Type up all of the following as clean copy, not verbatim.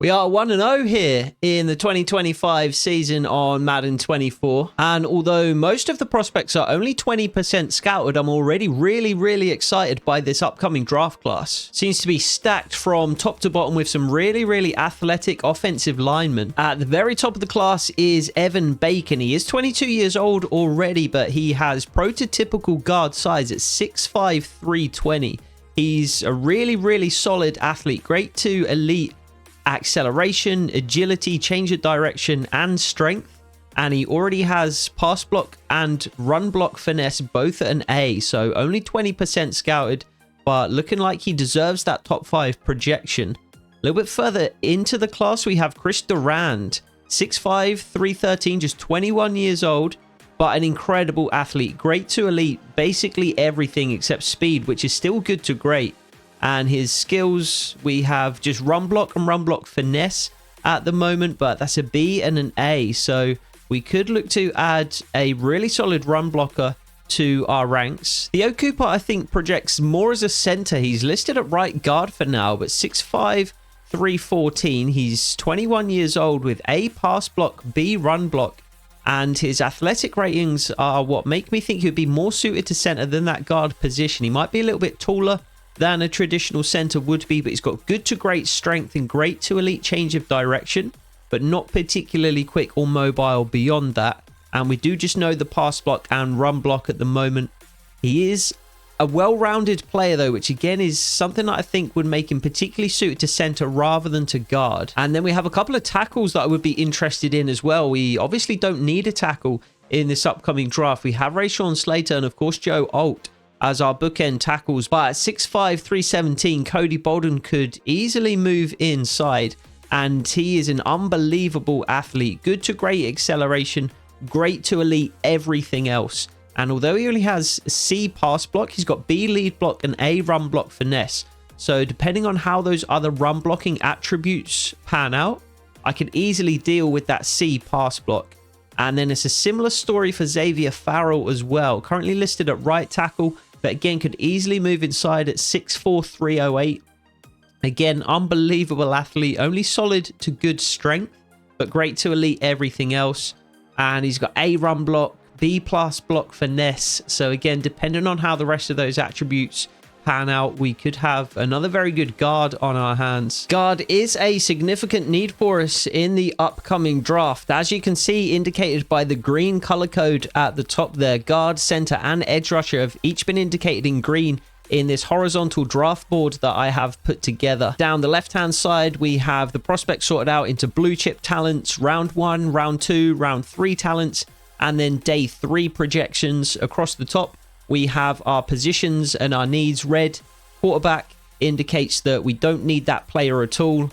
We are 1-0 here in the 2025 season on Madden 24. And although most of the prospects are only 20% scouted, I'm already really excited by this upcoming draft class. Seems to be stacked from top to bottom with some really athletic offensive linemen. At the very top of the class is Evan Bacon. He is 22 years old already, but he has prototypical guard size at 6'5", 320. He's a really solid athlete. Great to elite acceleration, agility, change of direction, and strength. And he already has pass block and run block finesse, both at an A. So only 20% scouted, but looking like he deserves that top 5 projection. A little bit further into the class, we have Chris Durand, 6'5", 313, just 21 years old, but an incredible athlete. Great to elite, basically everything except speed, which is still good to great. And his skills, we have just run block and run block finesse at the moment, but that's a B and an A. So we could look to add a really solid run blocker to our ranks. Theo Cooper, I think, projects more as a center. He's listed at right guard for now, but 6'5", 314. He's 21 years old with A pass block, B run block, and his athletic ratings are what make me think he'd be more suited to center than that guard position. He might be a little bit taller than a traditional center would be, but he's got good to great strength and great to elite change of direction, but not particularly quick or mobile beyond that. And we do just know the pass block and run block at the moment. He is a well-rounded player though, which again is something that I think would make him particularly suited to center rather than to guard. And then we have a couple of tackles that I would be interested in as well. We obviously don't need a tackle in this upcoming draft. We have Rashawn Slater and of course Joe Alt as our bookend tackles, but at 6'5", 317, Cody Bolden could easily move inside, and he is an unbelievable athlete. Good to great acceleration, great to elite everything else. And although he only has C pass block, he's got B lead block and A run block finesse. So depending on how those other run blocking attributes pan out, I could easily deal with that C pass block. And then it's a similar story for Xavier Farrell as well. Currently listed at right tackle, but again could easily move inside at 6'4", 308. Again, unbelievable athlete, only solid to good strength, but great to elite everything else. And he's got A run block, B plus block finesse. So again, depending on how the rest of those attributes pan out, we could have another very good guard on our hands. Guard is a significant need for us in the upcoming draft. As you can see, indicated by the green color code at the top there, guard, center, and edge rusher have each been indicated in green in this horizontal draft board that I have put together. Down the left-hand side, we have the prospects sorted out into blue chip talents, round 1, round 2, round 3 talents, and then day 3 projections. Across the top, we have our positions and our needs. Red, quarterback, indicates that we don't need that player at all.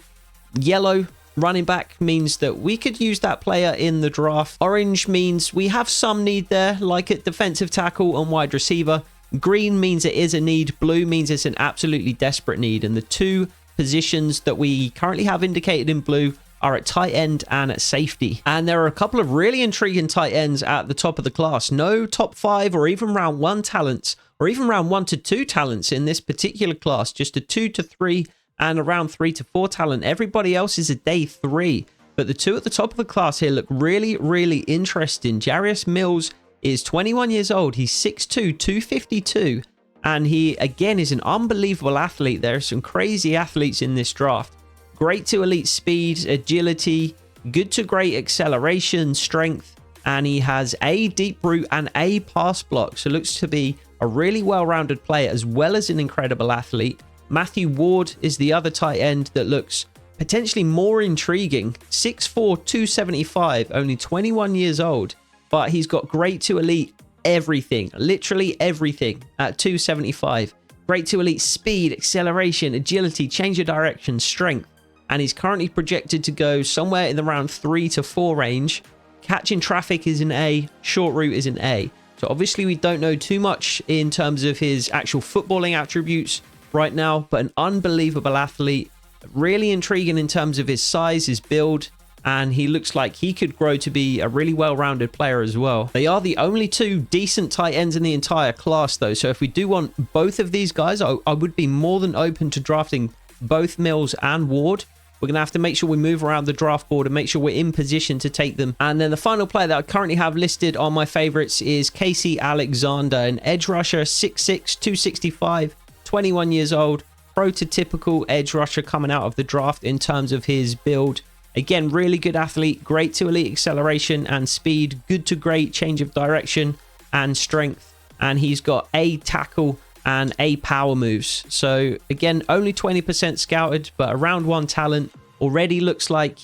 Yellow, running back, means that we could use that player in the draft. Orange means we have some need there, like at defensive tackle and wide receiver. Green means it is a need. Blue means it's an absolutely desperate need. And the 2 positions that we currently have indicated in blue are at tight end and at safety. And there are a couple of really intriguing tight ends at the top of the class. No top 5 or even round 1 talents, or even round 1 to 2 talents in this particular class. Just a 2 to 3 and a round 3 to 4 talent. Everybody else is a day 3. But the 2 at the top of the class here look really interesting. Jarius Mills is 21 years old. He's 6'2", 252. And he, again, is an unbelievable athlete. There are some crazy athletes in this draft. Great to elite speed, agility, good to great acceleration, strength, and he has A deep root and A pass block. So looks to be a really well-rounded player as well as an incredible athlete. Matthew Ward is the other tight end that looks potentially more intriguing. 6'4", 275, only 21 years old, but he's got great to elite everything, literally everything at 275. Great to elite speed, acceleration, agility, change of direction, strength. And he's currently projected to go somewhere in the round 3 to 4 range. Catching traffic is an A, short route is an A. So obviously we don't know too much in terms of his actual footballing attributes right now, but an unbelievable athlete. Really intriguing in terms of his size, his build, and he looks like he could grow to be a really well-rounded player as well. They are the only 2 decent tight ends in the entire class though, so if we do want both of these guys, I would be more than open to drafting both Mills and Ward. we're going to have to make sure we move around the draft board and make sure we're in position to take them. And then the final player that I currently have listed on my favorites is Casey Alexander, an edge rusher, 6'6", 265, 21 years old, prototypical edge rusher coming out of the draft in terms of his build. Again, really good athlete, great to elite acceleration and speed, good to great change of direction and strength. And he's got A tackle and A power moves. So again, only 20% scouted, but a round 1 talent. Already looks like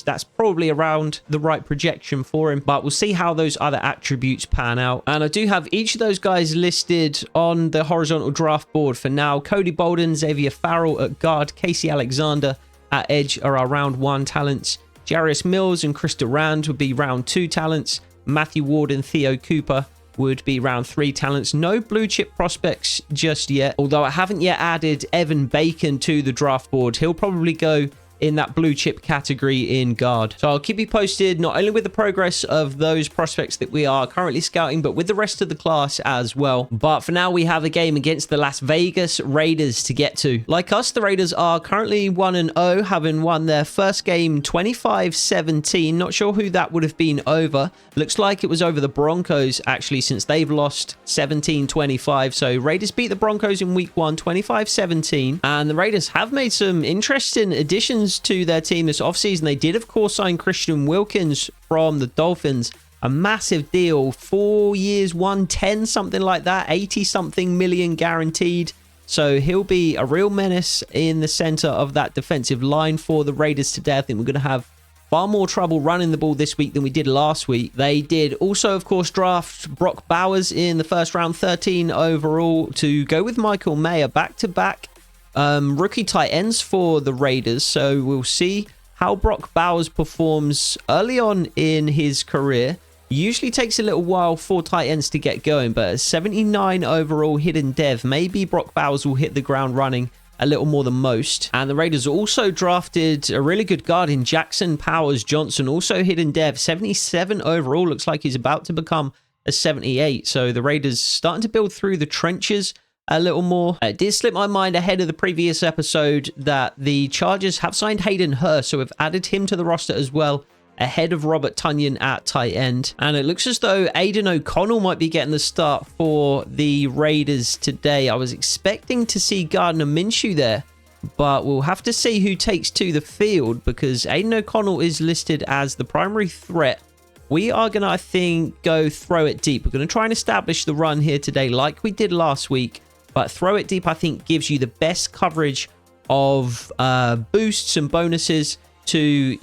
that's probably around the right projection for him, but we'll see how those other attributes pan out. And I do have each of those guys listed on the horizontal draft board for now. Cody Bolden, Xavier Farrell at guard, Casey Alexander at edge are our round 1 talents. Jarius Mills and Chris Durand would be round 2 talents. Matthew Ward and Theo Cooper would be round 3 talents. No blue chip prospects just yet, although I haven't yet added Evan Bacon to the draft board. He'll probably go in that blue chip category in guard. So I'll keep you posted not only with the progress of those prospects that we are currently scouting, but with the rest of the class as well. But for now, we have a game against the Las Vegas Raiders to get to. Like us, the Raiders are currently 1-0, having won their first game 25-17. Not sure who that would have been over. Looks like it was over the Broncos, actually, since they've lost 17-25. So Raiders beat the Broncos in week 1, 25-17. And the Raiders have made some interesting additions to their team this offseason. They did, of course, sign Christian Wilkins from the Dolphins. A massive deal. 4 years, 110, something like that. 80-something million guaranteed. So he'll be a real menace in the center of that defensive line for the Raiders today. I think we're going to have far more trouble running the ball this week than we did last week. They did also, of course, draft Brock Bowers in the first round, 13 overall, to go with Michael Mayer. Back-to-back rookie tight ends for the Raiders. So we'll see how Brock Bowers performs early on in his career. Usually takes a little while for tight ends to get going, but at 79 overall hidden dev, maybe Brock Bowers will hit the ground running a little more than most. And the Raiders also drafted a really good guard in Jackson Powers Johnson, also hidden dev, 77 overall. Looks like he's about to become a 78. So the Raiders starting to build through the trenches a little more. It did slip my mind ahead of the previous episode that the Chargers have signed Hayden Hurst, so we've added him to the roster as well, ahead of Robert Tonyan at tight end. And it looks as though Aiden O'Connell might be getting the start for the Raiders today. I was expecting to see Gardner Minshew there, but we'll have to see who takes to the field because Aiden O'Connell is listed as the primary threat. We are going to, I think, go throw it deep. We're going to try and establish the run here today like we did last week. But throw it deep, I think, gives you the best coverage of boosts and bonuses to,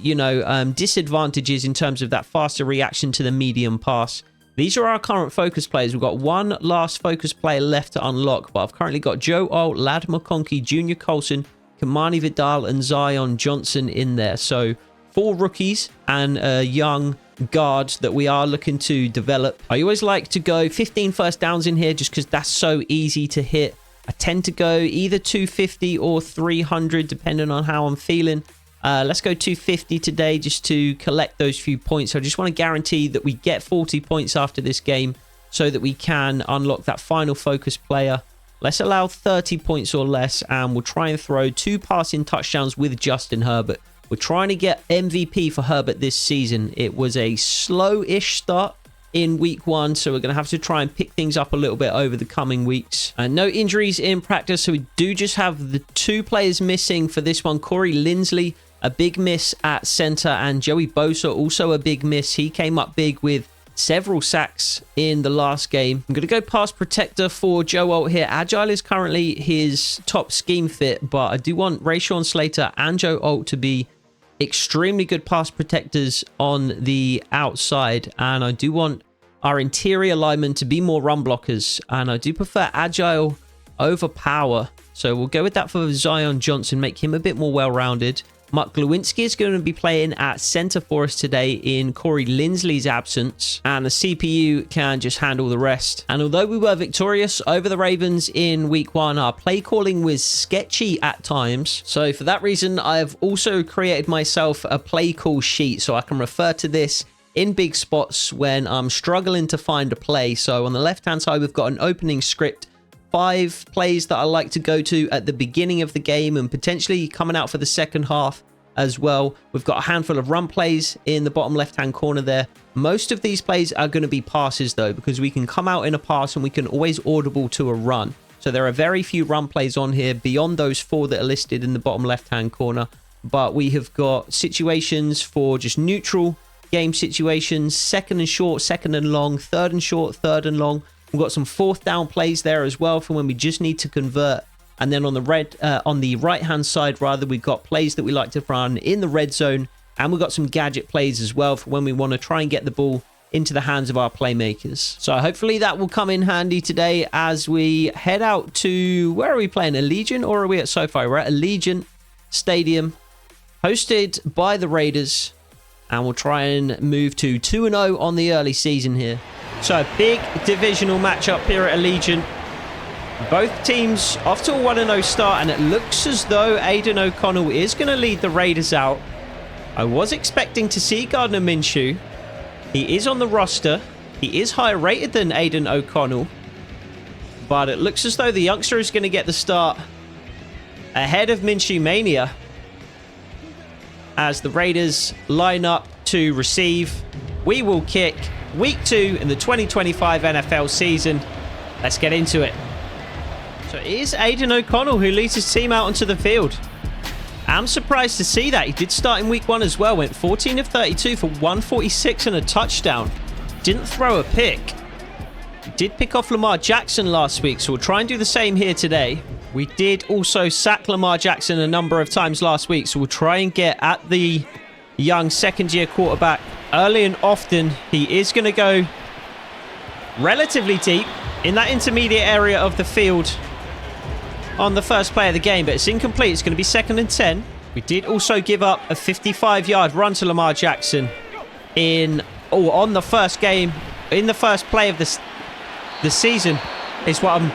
disadvantages in terms of that faster reaction to the medium pass. These are our current focus players. We've got one last focus player left to unlock, but I've currently got Joe Alt, Lad McConkey, Junior Colson, Kamani Vidal, and Zion Johnson in there. So 4 rookies and a young guard that we are looking to develop. I always like to go 15 first downs in here just because that's so easy to hit. I tend to go either 250 or 300 depending on how I'm feeling. Let's go 250 today just to collect those few points. So I just want to guarantee that we get 40 points after this game so that we can unlock that final focus player. Let's allow 30 points or less and we'll try and throw 2 passing touchdowns with Justin Herbert. We're trying to get MVP for Herbert this season. It was a slow-ish start in week 1, so we're going to have to try and pick things up a little bit over the coming weeks. And no injuries in practice, so we do just have the 2 players missing for this one. Corey Linsley, a big miss at center, and Joey Bosa, also a big miss. He came up big with several sacks in the last game. I'm going to go pass protector for Joe Alt here. Agile is currently his top scheme fit, but I do want Rashawn Slater and Joe Alt to be extremely good pass protectors on the outside, and I do want our interior linemen to be more run blockers, and I do prefer Agile over power, so we'll go with that for Zion Johnson, make him a bit more well-rounded. Mark Glowinski is going to be playing at center for us today in Corey Linsley's absence, and the CPU can just handle the rest. And although we were victorious over the Ravens in week 1, our play calling was sketchy at times. So for that reason, I've also created myself a play call sheet so I can refer to this in big spots when I'm struggling to find a play. So on the left-hand side, we've got an opening script, 5 plays that I like to go to at the beginning of the game and potentially coming out for the second half. as well. We've got a handful of run plays in the bottom left-hand corner there. Most of these plays are going to be passes, though, because we can come out in a pass and we can always audible to a run. So there are very few run plays on here beyond those 4 that are listed in the bottom left-hand corner. But we have got situations for just neutral game situations, second and short, second and long, third and short, third and long. We've got some 4th down plays there as well for when we just need to convert. And then on the right-hand side, rather, we've got plays that we like to run in the red zone. And we've got some gadget plays as well for when we want to try and get the ball into the hands of our playmakers. So hopefully that will come in handy today as we head out to... Where are we playing? Allegiant, or are we at SoFi? We're at Allegiant Stadium, hosted by the Raiders. And we'll try and move to 2-0 on the early season here. So a big divisional matchup here at Allegiant. Both teams off to a 1-0 start, and it looks as though Aiden O'Connell is going to lead the Raiders out. I was expecting to see Gardner Minshew. He is on the roster. He is higher rated than Aiden O'Connell. But it looks as though the youngster is going to get the start ahead of Minshew Mania as the Raiders line up to receive. We will kick week 2 in the 2025 NFL season. Let's get into it. So it is Aiden O'Connell who leads his team out onto the field. I'm surprised to see that. He did start in week 1 as well. Went 14 of 32 for 146 and a touchdown. Didn't throw a pick. He did pick off Lamar Jackson last week, so we'll try and do the same here today. We did also sack Lamar Jackson a number of times last week, so we'll try and get at the young second-year quarterback early and often. He is going to go relatively deep in that intermediate area of the field on the first play of the game, but it's incomplete. It's going to be 2nd and 10. We did also give up a 55-yard run to Lamar Jackson on the first game, in the first play of the season, is what I'm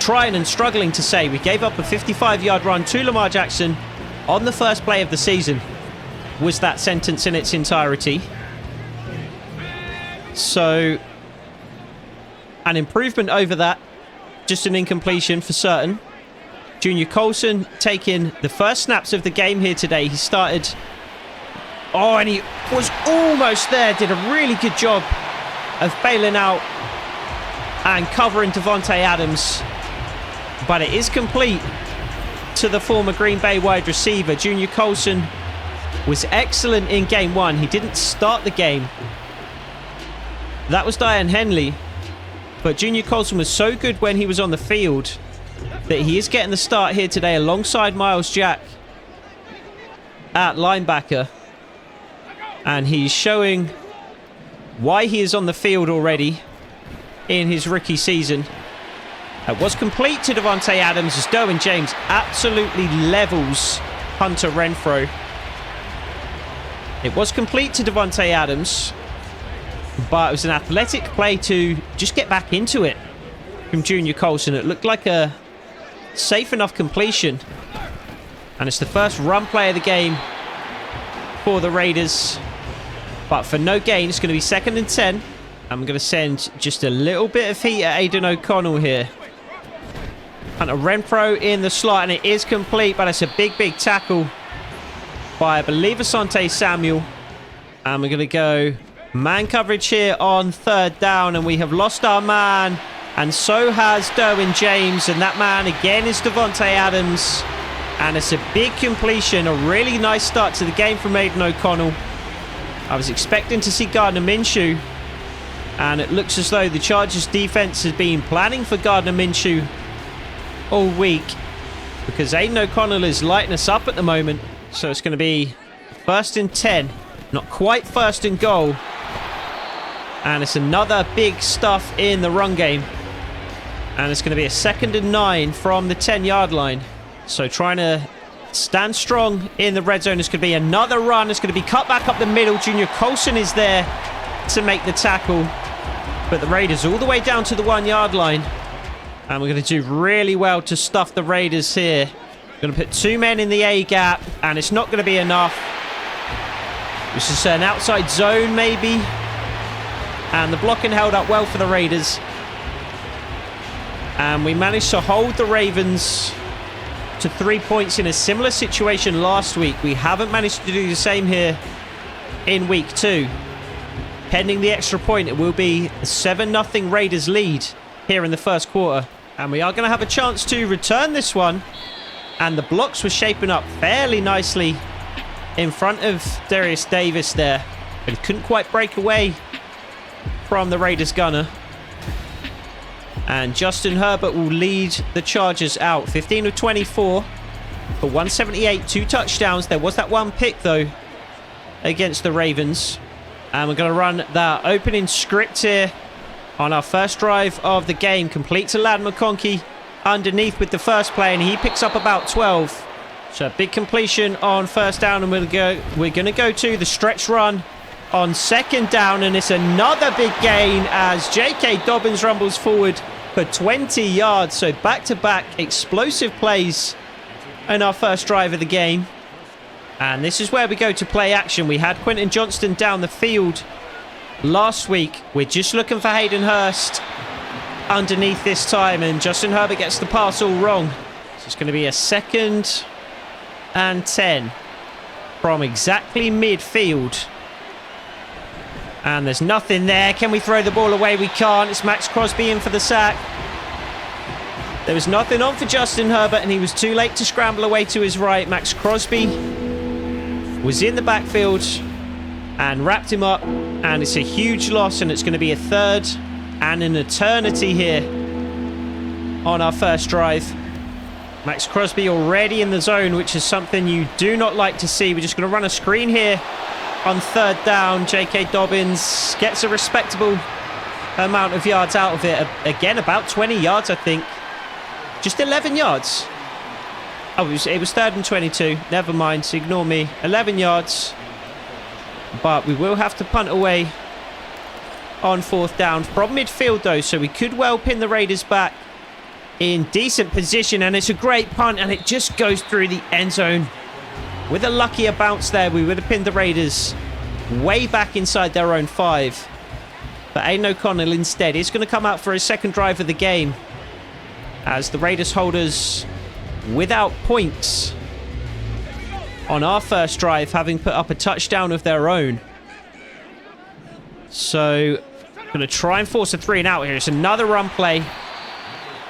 trying and struggling to say. We gave up a 55-yard run to Lamar Jackson on the first play of the season, was that sentence in its entirety. So, an improvement over that, just an incompletion for certain. Junior Colson taking the first snaps of the game here today. He started... Oh, and he was almost there. Did a really good job of bailing out and covering Davante Adams. But it is complete to the former Green Bay wide receiver. Junior Colson was excellent in game 1. He didn't start the game. That was Diane Henley. But Junior Colson was so good when he was on the field that he is getting the start here today alongside Miles Jack at linebacker. And he's showing why he is on the field already in his rookie season. It was complete to Davante Adams as Derwin James absolutely levels Hunter Renfrow. It was complete to Davante Adams, but it was an athletic play to just get back into it from Junior Colson. It looked like a safe enough completion. And it's the first run play of the game for the Raiders. But for no gain, it's going to be 2nd and 10. I'm going to send just a little bit of heat at Aiden O'Connell here. Hunter Renfrow in the slot, and it is complete, but it's a big, big tackle by, I believe, Asante Samuel. And we're going to go man coverage here on 3rd down, and we have lost our man, and so has Derwin James, and that man again is Davante Adams. And it's a big completion, a really nice start to the game from Aiden O'Connell. I was expecting to see Gardner Minshew, and it looks as though the Chargers defense has been planning for Gardner Minshew all week, because Aiden O'Connell is lighting us up at the moment. So it's going to be 1st and 10, not quite 1st and goal. And it's another big stuff in the run game. And it's going to be a 2nd and 9 from the 10-yard line. So trying to stand strong in the red zone. It's going to be another run. It's going to be cut back up the middle. Junior Colson is there to make the tackle. But the Raiders all the way down to the 1-yard line. And we're going to do really well to stuff the Raiders here. We're going to put 2 men in the A gap. And it's not going to be enough. This is an outside zone maybe. And the blocking held up well for the Raiders. And we managed to hold the Ravens to 3 points in a similar situation last week. We haven't managed to do the same here in week 2. Pending the extra point, it will be a 7-0 Raiders lead here in the first quarter. And we are going to have a chance to return this one. And the blocks were shaping up fairly nicely in front of Darius Davis there. But he couldn't quite break away from the Raiders gunner. And Justin Herbert will lead the Chargers out. 15 of 24 for 178, 2 touchdowns. There was that one pick, though, against the Ravens. And we're going to run that opening script here on our first drive of the game. Complete to Ladd McConkey underneath with the first play, and he picks up about 12. So a big completion on first down, and we're going to go to the stretch run on second down, and it's another big gain as J.K. Dobbins rumbles forward for 20 yards. So back-to-back explosive plays in our first drive of the game. And this is where we go to play action. We had Quentin Johnston down the field last week. We're just looking for Hayden Hurst underneath this time, and Justin Herbert gets the pass all wrong. So it's going to be a 2nd and 10 from exactly midfield. And there's nothing there. Can we throw the ball away? We can't. It's Max Crosby in for the sack. There was nothing on for Justin Herbert, and he was too late to scramble away to his right. Max Crosby was in the backfield and wrapped him up, and it's a huge loss, and it's going to be a 3rd and an eternity here on our first drive. Max Crosby already in the zone, which is something you do not like to see. We're just going to run a screen here on 3rd down. J.K. Dobbins gets a respectable amount of yards out of it. Again, about 20 yards, I think. Just 11 yards. Oh, it was 3rd and 22. Never mind, so ignore me. 11 yards. But we will have to punt away on 4th down from midfield, though, so we could well pin the Raiders back in decent position. And it's a great punt, and it just goes through the end zone. With a luckier bounce there, we would have pinned the Raiders way back inside their own 5. But Aiden O'Connell instead is going to come out for his second drive of the game, as the Raiders holders without points on our first drive, having put up a touchdown of their own. So, going to try and force a 3 and out here. It's another run play,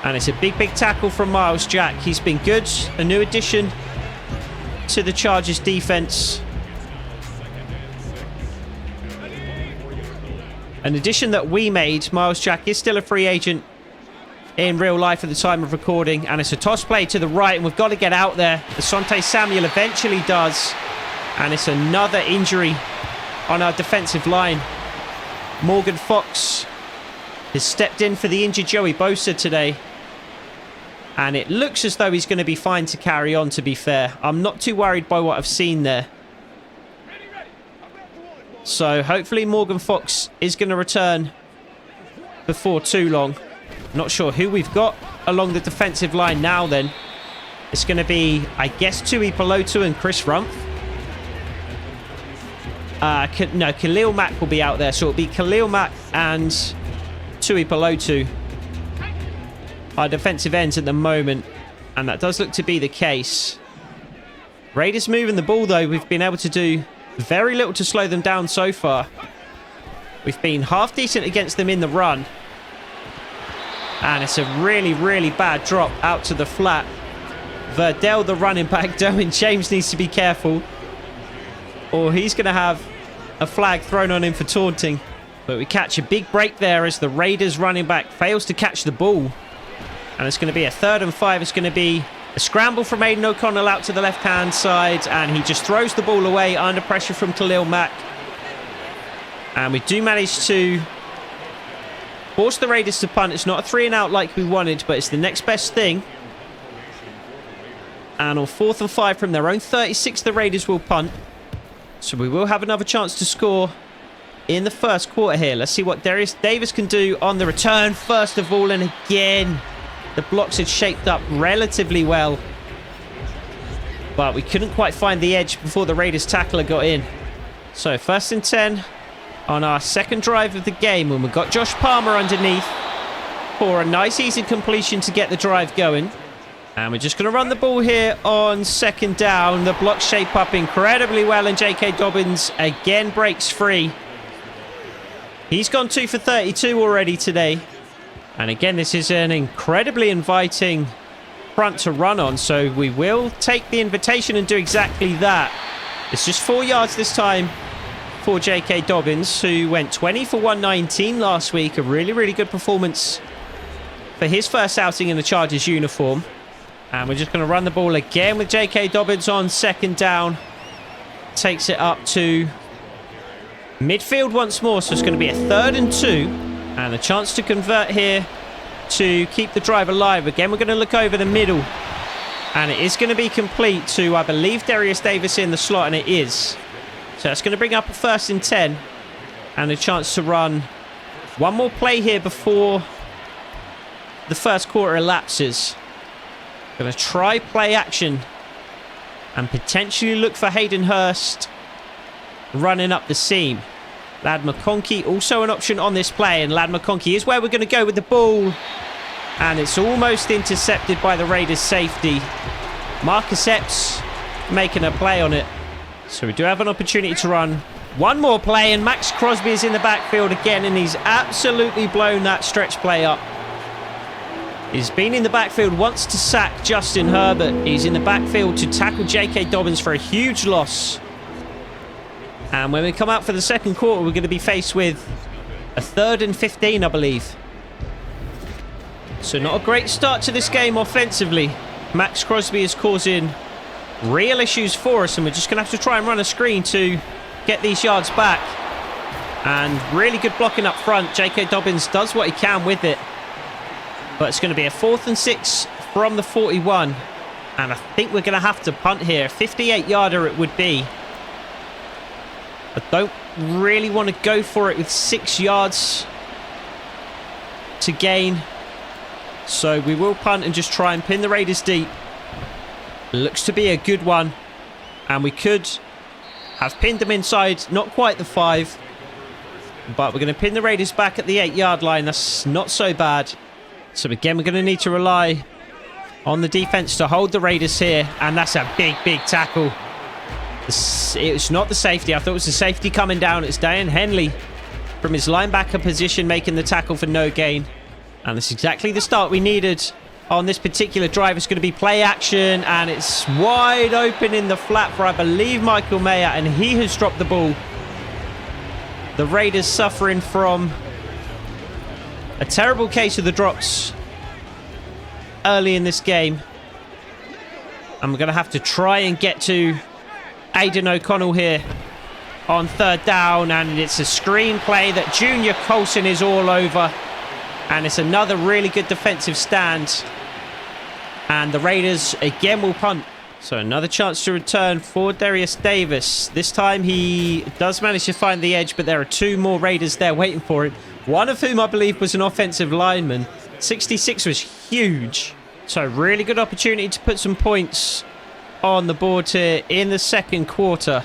and it's a big tackle from Miles Jack. He's been good, a new addition to the Chargers defense. An addition that we made. Miles Jack is still a free agent in real life at the time of recording, and it's a toss play to the right, and we've got to get out there. Asante Samuel eventually does, and it's another injury on our defensive line. Morgan Fox has stepped in for the injured Joey Bosa today, and it looks as though he's going to be fine to carry on, to be fair. I'm not too worried by what I've seen there. So hopefully Morgan Fox is going to return before too long. Not sure who we've got along the defensive line now then. It's going to be, I guess, Tui Pelotu and Chris Rumpf. No, Khalil Mack will be out there. So it'll be Khalil Mack and Tui Pelotu, our defensive ends at the moment. And that does look to be the case. Raiders moving the ball, though. We've been able to do very little to slow them down so far. We've been half decent against them in the run. And it's a really bad drop out to the flat. Verdell, the running back, Derwin James needs to be careful, or he's going to have a flag thrown on him for taunting. But we catch a big break there as the Raiders running back fails to catch the ball. And it's going to be a 3rd and 5. It's going to be a scramble from Aiden O'Connell out to the left-hand side, and he just throws the ball away under pressure from Khalil Mack. And we do manage to force the Raiders to punt. It's not a 3 and out like we wanted, but it's the next best thing. And on 4th and 5 from their own 36, the Raiders will punt. So we will have another chance to score in the first quarter here. Let's see what Darius Davis can do on the return first of all. And again, the blocks had shaped up relatively well, but we couldn't quite find the edge before the Raiders tackler got in. So 1st and 10 on our second drive of the game, and we've got Josh Palmer underneath for a nice easy completion to get the drive going. And we're just going to run the ball here on second down. The blocks shape up incredibly well, and J.K. Dobbins again breaks free. He's gone 2 for 32 already today. And again, this is an incredibly inviting front to run on, so we will take the invitation and do exactly that. It's just 4 yards this time for J.K. Dobbins, who went 20 for 119 last week. A really, really good performance for his first outing in the Chargers uniform. And we're just going to run the ball again with J.K. Dobbins on second down. Takes it up to midfield once more, so it's going to be a 3rd and 2. And a chance to convert here to keep the drive alive. Again, we're going to look over the middle. And it is going to be complete to, I believe, Darius Davis in the slot, and it is. So that's going to bring up a 1st and 10. And a chance to run one more play here before the first quarter elapses. Going to try play action and potentially look for Hayden Hurst running up the seam. Lad McConkey also an option on this play, and Lad McConkey is where we're going to go with the ball. And it's almost intercepted by the Raiders safety. Marcus Epps making a play on it. So we do have an opportunity to run one more play, and Max Crosby is in the backfield again, and he's absolutely blown that stretch play up. He's been in the backfield once to sack Justin Herbert. He's in the backfield to tackle J.K. Dobbins for a huge loss. And when we come out for the second quarter, we're going to be faced with a 3rd and 15, I believe. So not a great start to this game offensively. Max Crosby is causing real issues for us, and we're just going to have to try and run a screen to get these yards back. And really good blocking up front. J.K. Dobbins does what he can with it. But it's going to be a 4th and 6 from the 41. And I think we're going to have to punt here. 58-yarder it would be. I don't really want to go for it with 6 yards to gain. So we will punt and just try and pin the Raiders deep. Looks to be a good one. And we could have pinned them inside. Not quite the 5. But we're going to pin the Raiders back at the 8-yard line. That's not so bad. So again, we're going to need to rely on the defense to hold the Raiders here. And that's a big, big tackle. It's not the safety. I thought it was the safety coming down. It's Dan Henley from his linebacker position making the tackle for no gain. And that's exactly the start we needed on this particular drive. It's going to be play action. And it's wide open in the flat for, I believe, Michael Mayer. And he has dropped the ball. The Raiders suffering from a terrible case of the drops early in this game. And we're going to have to try and get to Aiden O'Connell here on 3rd down. And it's a screen play that Junior Colson is all over. And it's another really good defensive stand. And the Raiders again will punt. So another chance to return for Darius Davis. This time he does manage to find the edge, but there are 2 more Raiders there waiting for him. One of whom I believe was an offensive lineman. 66 was huge. So really good opportunity to put some points on the board here in the second quarter.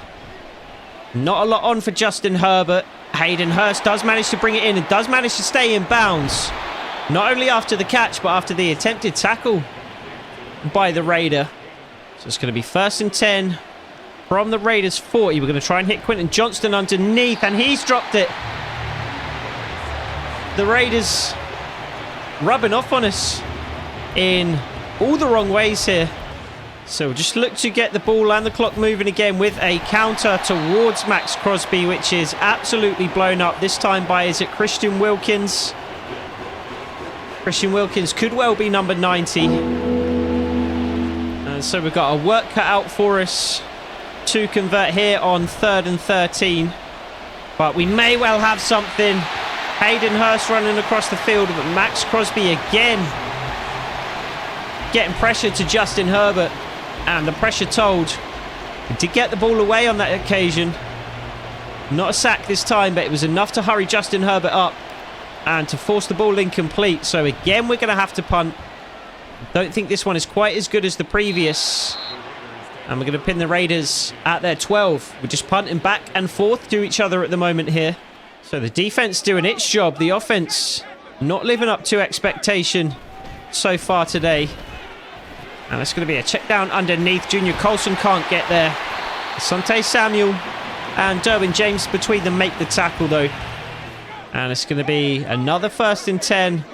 Not a lot on for Justin Herbert. Hayden Hurst does manage to bring it in and does manage to stay in bounds. Not only after the catch, but after the attempted tackle by the Raider. So it's going to be 1st and 10 from the Raiders 40. We're going to try and hit Quentin Johnston underneath, and he's dropped it. The Raiders rubbing off on us in all the wrong ways here. So we'll just look to get the ball and the clock moving again with a counter towards Max Crosby, which is absolutely blown up. This time by, is it Christian Wilkins? Christian Wilkins could well be number 90. And so we've got a work cut out for us to convert here on 3rd and 13. But we may well have something. Hayden Hurst running across the field, but Max Crosby again getting pressure to Justin Herbert. And the pressure told. We did get the ball away on that occasion. Not a sack this time, but it was enough to hurry Justin Herbert up and to force the ball incomplete. So again, we're going to have to punt. Don't think this one is quite as good as the previous. And we're going to pin the Raiders at their 12. We're just punting back and forth to each other at the moment here. So the defense doing its job. The offense not living up to expectation so far today. And it's going to be a check down underneath. Junior Colson can't get there. Asante Samuel and Derwin James between them make the tackle, though. And it's going to be another 1st and 10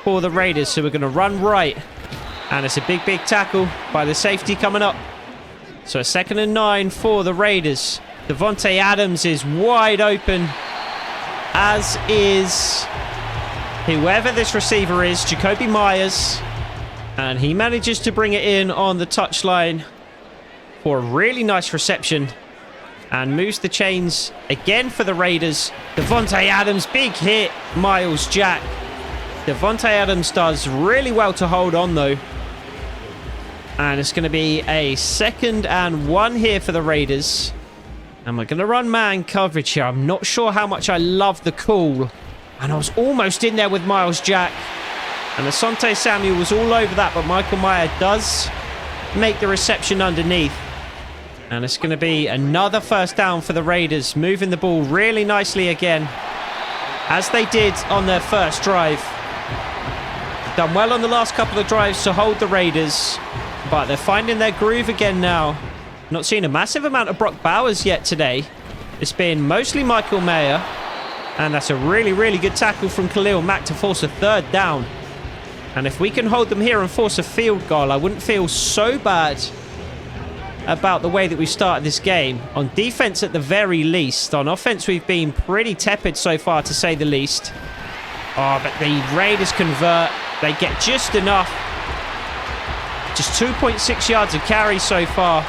for the Raiders. So we're going to run right. And it's a big, big tackle by the safety coming up. So a 2nd and 9 for the Raiders. Devontae Adams is wide open, as is whoever this receiver is, Jacoby Myers. And he manages to bring it in on the touchline for a really nice reception. And moves the chains again for the Raiders. Devontae Adams, big hit. Miles Jack. Devontae Adams does really well to hold on, though. And it's going to be a 2nd and 1 here for the Raiders. And we're going to run man coverage here. I'm not sure how much I love the call. And I was almost in there with Miles Jack. And Asante Samuel was all over that. But Michael Mayer does make the reception underneath. And it's going to be another 1st down for the Raiders. Moving the ball really nicely again, as they did on their first drive. Done well on the last couple of drives to hold the Raiders. But they're finding their groove again now. Not seen a massive amount of Brock Bowers yet today. It's been mostly Michael Mayer. And that's a really, really good tackle from Khalil Mack to force a 3rd down. And if we can hold them here and force a field goal, I wouldn't feel so bad about the way that we started this game. On defense at the very least. On offense, we've been pretty tepid so far, to say the least. Oh, but the Raiders convert. They get just enough. Just 2.6 yards of carry so far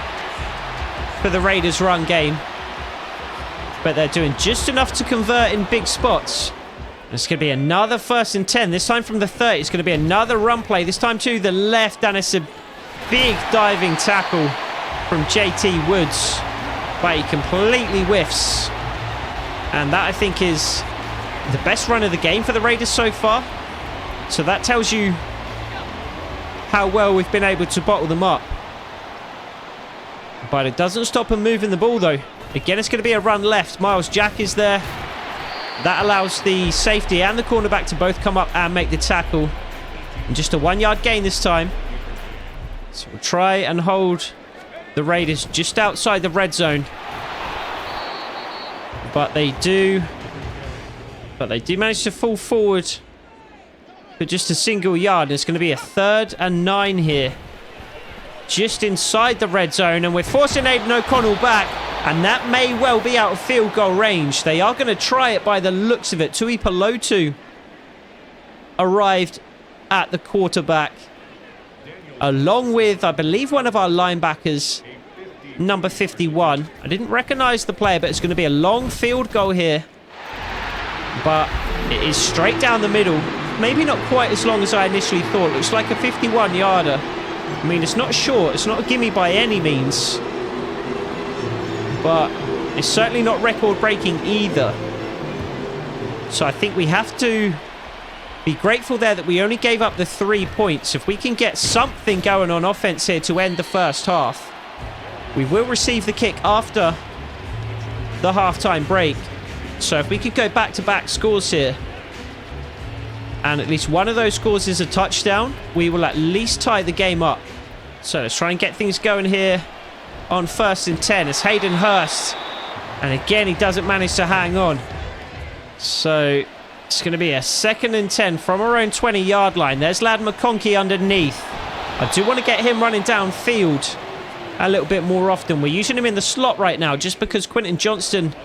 for the Raiders run game. But they're doing just enough to convert in big spots. It's going to be another 1st and 10. This time from the 30. It's going to be another run play. This time to the left. And it's a big diving tackle from JT Woods. But he completely whiffs. And that, I think, is the best run of the game for the Raiders so far. So that tells you how well we've been able to bottle them up. But it doesn't stop them moving the ball, though. Again, it's going to be a run left. Miles Jack is there. That allows the safety and the cornerback to both come up and make the tackle. And just a 1-yard gain this time. So we'll try and hold the Raiders just outside the red zone. But they do manage to fall forward for just a single yard. It's going to be a 3rd and 9 here. Just inside the red zone. And we're forcing Aiden O'Connell back. And that may well be out of field goal range. They are going to try it by the looks of it. Tui Pelotu arrived at the quarterback, along with, I believe, one of our linebackers, number 51. I didn't recognize the player, but it's going to be a long field goal here. But it is straight down the middle. Maybe not quite as long as I initially thought. It looks like a 51-yarder. I mean, it's not short. It's not a gimme by any means. But it's certainly not record-breaking either. So I think we have to be grateful there that we only gave up the 3 points. If we can get something going on offense here to end the first half, we will receive the kick after the halftime break. So if we could go back-to-back scores here, and at least one of those scores is a touchdown, we will at least tie the game up. So let's try and get things going here on 1st and 10. It's Hayden Hurst. And again, he doesn't manage to hang on. So it's going to be a 2nd and 10 from our own 20-yard line. There's Lad McConkey underneath. I do want to get him running downfield a little bit more often. We're using him in the slot right now just because Quentin Johnston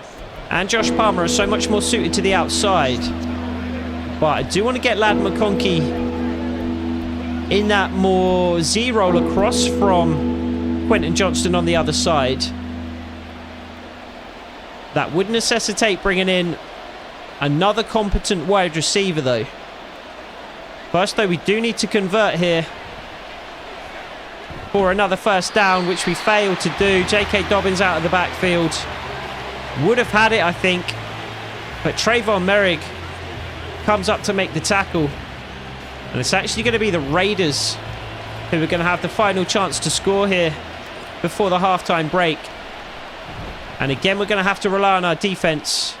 and Josh Palmer are so much more suited to the outside. But I do want to get Lad McConkey in that more Z-roll across from Quentin Johnston on the other side. That would necessitate bringing in another competent wide receiver, though. First, though, we do need to convert here for another 1st down, which we failed to do. J.K. Dobbins out of the backfield. Would have had it, I think. But Trayvon Merrick comes up to make the tackle. And it's actually going to be the Raiders who are going to have the final chance to score here before the halftime break. And again, we're going to have to rely on our defense.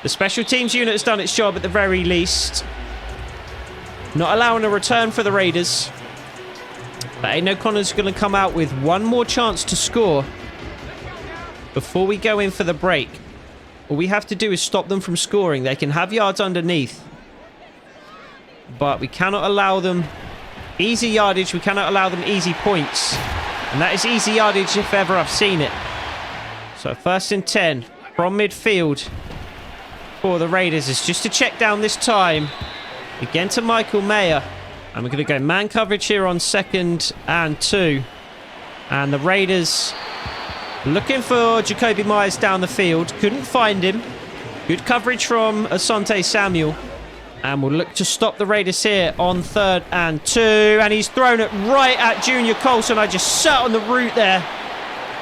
The special teams unit has done its job at the very least. Not allowing a return for the Raiders. But Aiden O'Connor's going to come out with one more chance to score before we go in for the break. All we have to do is stop them from scoring. They can have yards underneath, but we cannot allow them easy yardage. We cannot allow them easy points. And that is easy yardage if ever I've seen it. So 1st and 10 from midfield for the Raiders. It's just to check down this time. Again to Michael Mayer. And we're going to go man coverage here on 2nd and 2. And the Raiders looking for Jacoby Myers down the field. Couldn't find him. Good coverage from Asante Samuel. And we'll look to stop the Raiders here on 3rd and 2. And he's thrown it right at Junior Colson. I just sat on the route there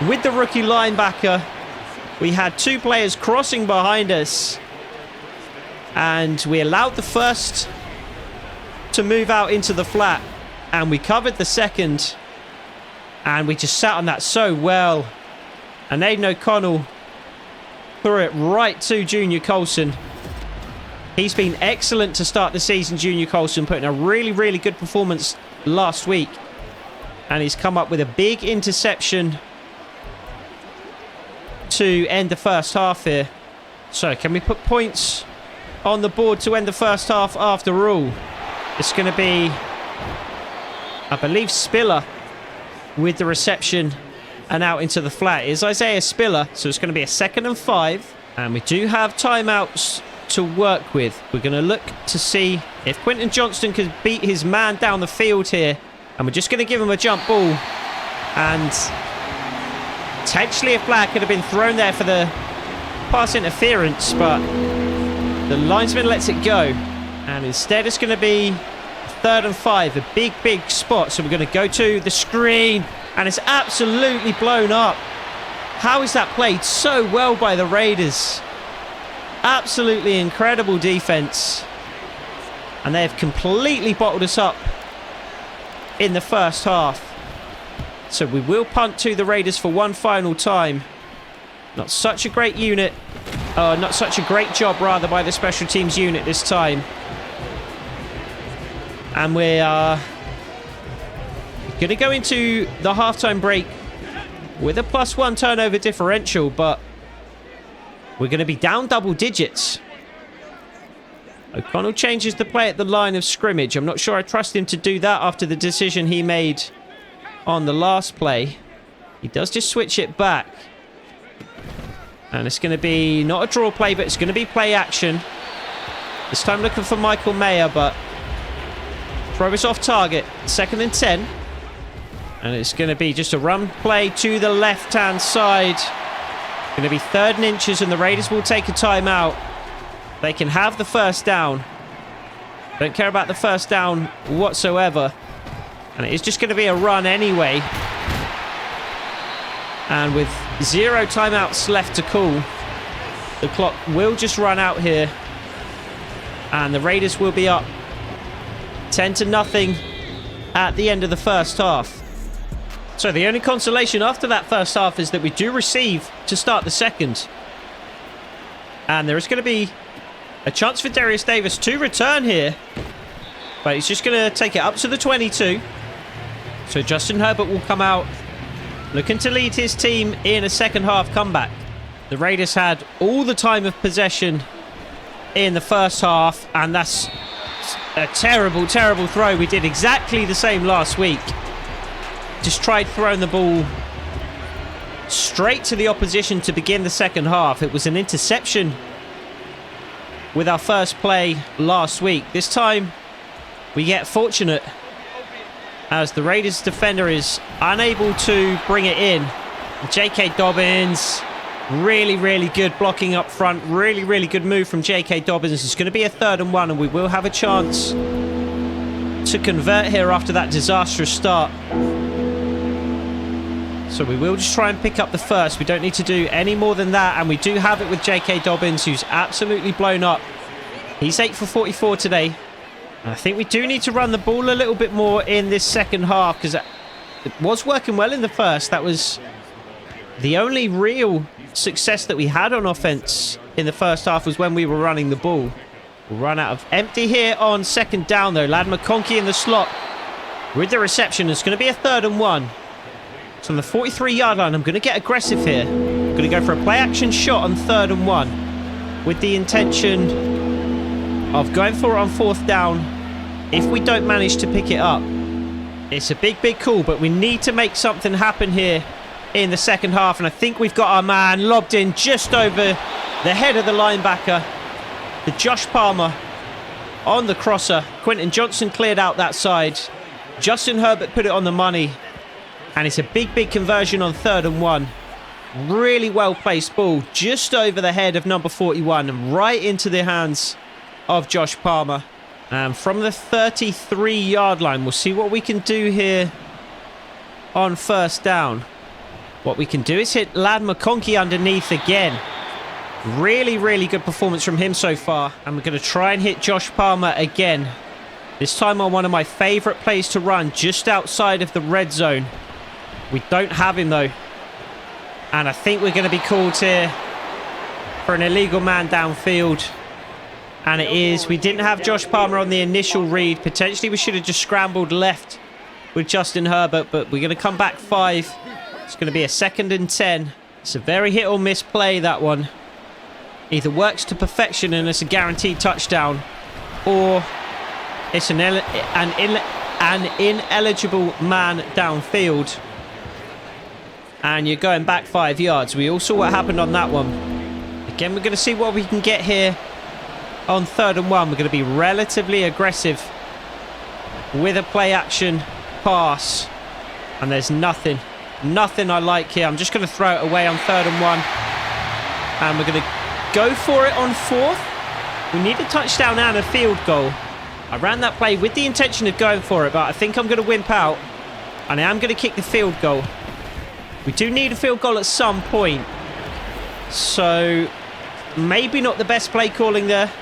with the rookie linebacker. We had 2 players crossing behind us. And we allowed the first to move out into the flat. And we covered the second. And we just sat on that so well. And Aiden O'Connell threw it right to Junior Colson. He's been excellent to start the season, Junior Colson, putting a really, really good performance last week. And he's come up with a big interception to end the first half here. So, can we put points on the board to end the first half after all? It's going to be, I believe, Spiller with the reception and out into the flat. It's Isaiah Spiller, so it's going to be a 2nd and 5. And we do have timeouts to work with. We're going to look to see if Quentin Johnston can beat his man down the field here. And we're just going to give him a jump ball. And potentially a flag could have been thrown there for the pass interference, but the linesman lets it go. And instead it's going to be 3rd and 5. A big, big spot. So we're going to go to the screen. And it's absolutely blown up. How is that played so well by the Raiders? Absolutely incredible defense. And they have completely bottled us up in the first half. So we will punt to the Raiders for one final time. Not such a great unit. Not such a great job, rather, by the special teams unit this time. And we are going to go into the halftime break with a +1 turnover differential, but we're going to be down double digits. O'Connell changes the play at the line of scrimmage. I'm not sure I trust him to do that after the decision he made on the last play. He does just switch it back. And it's going to be not a draw play, but it's going to be play action. This time looking for Michael Mayer, but throw us off target. 2nd and 10. And it's going to be just a run play to the left-hand side. Going to be 3rd and inches, and the Raiders will take a timeout. They can have the first down. Don't care about the first down whatsoever. And it is just going to be a run anyway. And with 0 timeouts left to call, the clock will just run out here. And the Raiders will be up 10-0 at the end of the first half. So the only consolation after that first half is that we do receive to start the second. And there is going to be a chance for Darius Davis to return here. But he's just going to take it up to the 22. So Justin Herbert will come out looking to lead his team in a second half comeback. The Raiders had all the time of possession in the first half. And that's a terrible, terrible throw. We did exactly the same last week. Just tried throwing the ball straight to the opposition to begin the second half. It was an interception with our first play last week. This time we get fortunate as the Raiders defender is unable to bring it in. J.K. Dobbins, really, really good blocking up front. Really, really good move from J.K. Dobbins. It's going to be a 3rd and 1, and we will have a chance to convert here after that disastrous start. So we will just try and pick up the first. We don't need to do any more than that. And we do have it with J.K. Dobbins, who's absolutely blown up. He's 8 for 44 today. And I think we do need to run the ball a little bit more in this second half, because it was working well in the first. That was the only real success that we had on offense in the first half, was when we were running the ball. We'll run out of empty here on 2nd down, though. Lad McConkey in the slot with the reception. It's going to be a 3rd and 1. So on the 43-yard line, I'm going to get aggressive here. I'm going to go for a play-action shot on 3rd and 1 with the intention of going for it on 4th down if we don't manage to pick it up. It's a big, big call, but we need to make something happen here in the second half, and I think we've got our man lobbed in just over the head of the linebacker. The Josh Palmer on the crosser. Quentin Johnson cleared out that side. Justin Herbert put it on the money. And it's a big, big conversion on 3rd and 1. Really well-placed ball just over the head of number 41 and right into the hands of Josh Palmer. And from the 33-yard line, we'll see what we can do here on 1st down. What we can do is hit Lad McConkey underneath again. Really, really good performance from him so far. And we're going to try and hit Josh Palmer again. This time on one of my favorite plays to run, just outside of the red zone. We don't have him though. And I think we're going to be called here for an illegal man downfield. And it is. We didn't have Josh Palmer on the initial read. Potentially we should have just scrambled left with Justin Herbert. But we're going to come back 5. It's going to be a 2nd and 10. It's a very hit or miss play, that one. Either works to perfection and it's a guaranteed touchdown, or it's an ineligible man downfield. And you're going back 5 yards. We all saw what happened on that one. Again, we're going to see what we can get here on 3rd and 1. We're going to be relatively aggressive with a play-action pass. And there's nothing I like here. I'm just going to throw it away on 3rd and 1. And we're going to go for it on 4th. We need a touchdown and a field goal. I ran that play with the intention of going for it, but I think I'm going to wimp out. And I am going to kick the field goal. We do need a field goal at some point. So maybe not the best play calling there.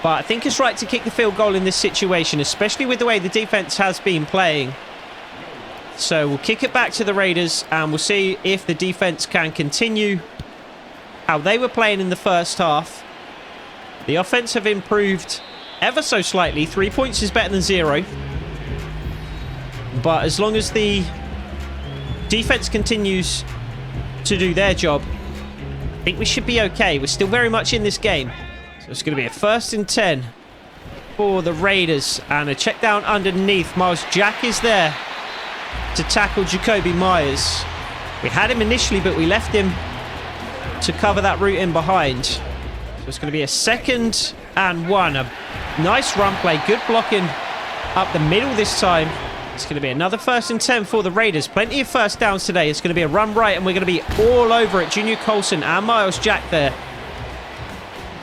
But I think it's right to kick the field goal in this situation, especially with the way the defense has been playing. So we'll kick it back to the Raiders and we'll see if the defense can continue how they were playing in the first half. The offense have improved ever so slightly. 3 points is better than 0. But as long as the defense continues to do their job, I think we should be okay. We're still very much in this game. So it's going to be a 1st and 10 for the Raiders. And a check down underneath. Miles Jack is there to tackle Jacoby Myers. We had him initially, but we left him to cover that route in behind. So it's going to be a 2nd and 1. A nice run play. Good blocking up the middle this time. It's going to be another 1st and 10 for the Raiders. Plenty of first downs today. It's going to be a run right, and we're going to be all over it. Junior Colson and Miles Jack there.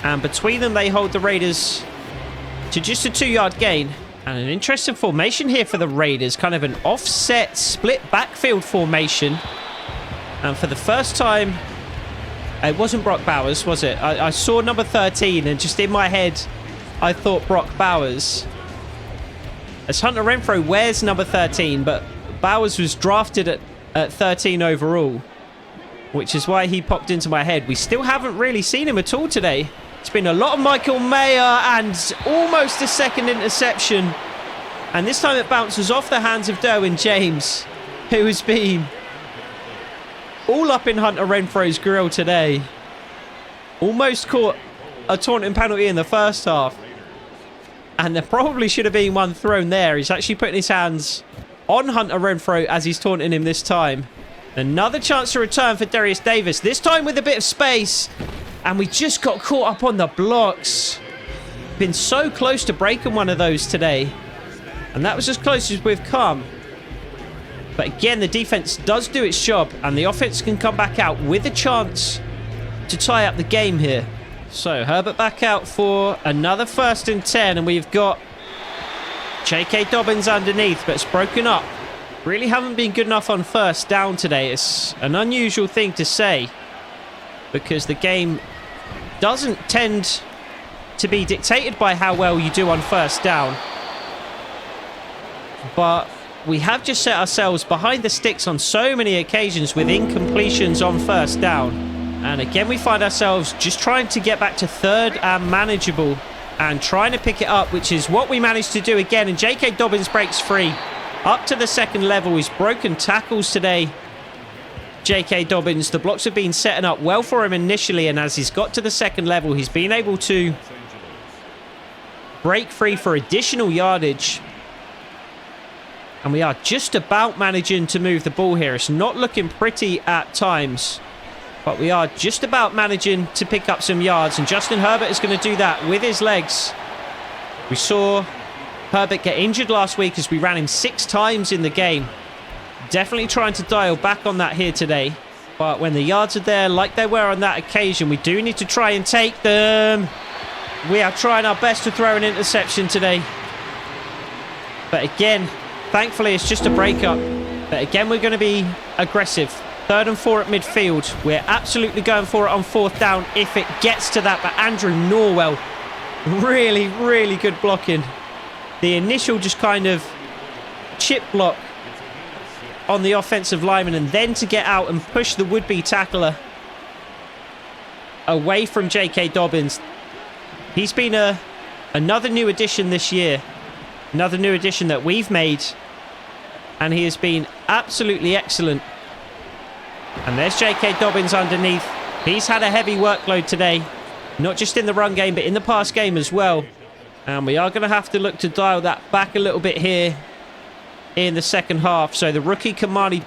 And between them, they hold the Raiders to just a 2-yard gain. And an interesting formation here for the Raiders. Kind of an offset split backfield formation. And for the first time, it wasn't Brock Bowers, was it? I saw number 13, and just in my head, I thought Brock Bowers. As Hunter Renfrow wears number 13, but Bowers was drafted at 13 overall, which is why he popped into my head. We still haven't really seen him at all today. It's been a lot of Michael Mayer and almost a 2nd interception. And this time it bounces off the hands of Derwin James, who has been all up in Hunter Renfrow's grill today. Almost caught a taunting penalty in the first half. And there probably should have been one thrown there. He's actually putting his hands on Hunter Renfrow as he's taunting him this time. Another chance to return for Darius Davis. This time with a bit of space. And we just got caught up on the blocks. Been so close to breaking one of those today. And that was as close as we've come. But again, the defense does do its job. And the offense can come back out with a chance to tie up the game here. So Herbert back out for another 1st and 10. And we've got J.K. Dobbins underneath, but it's broken up. Really haven't been good enough on 1st down today. It's an unusual thing to say, because the game doesn't tend to be dictated by how well you do on 1st down. But we have just set ourselves behind the sticks on so many occasions with incompletions on 1st down. And again, we find ourselves just trying to get back to 3rd and manageable and trying to pick it up, which is what we managed to do again. And J.K. Dobbins breaks free up to the second level. He's broken tackles today, J.K. Dobbins. The blocks have been setting up well for him initially, and as he's got to the second level, he's been able to break free for additional yardage. And we are just about managing to move the ball here. It's not looking pretty at times, but we are just about managing to pick up some yards. And Justin Herbert is going to do that with his legs. We saw Herbert get injured last week as we ran him 6 times in the game. Definitely trying to dial back on that here today. But when the yards are there, like they were on that occasion, we do need to try and take them. We are trying our best to throw an interception today. But again, thankfully, it's just a breakup. But again, we're going to be aggressive. 3rd and 4 at midfield. We're absolutely going for it on 4th down if it gets to that. But Andrew Norwell, really, really good blocking. The initial just kind of chip block on the offensive lineman, and then to get out and push the would-be tackler away from J.K. Dobbins. He's been another new addition this year. Another new addition that we've made. And he has been absolutely excellent. And there's J.K. Dobbins underneath. He's had a heavy workload today. Not just in the run game, but in the pass game as well. And we are going to have to look to dial that back a little bit here in the second half. So the rookie Kamani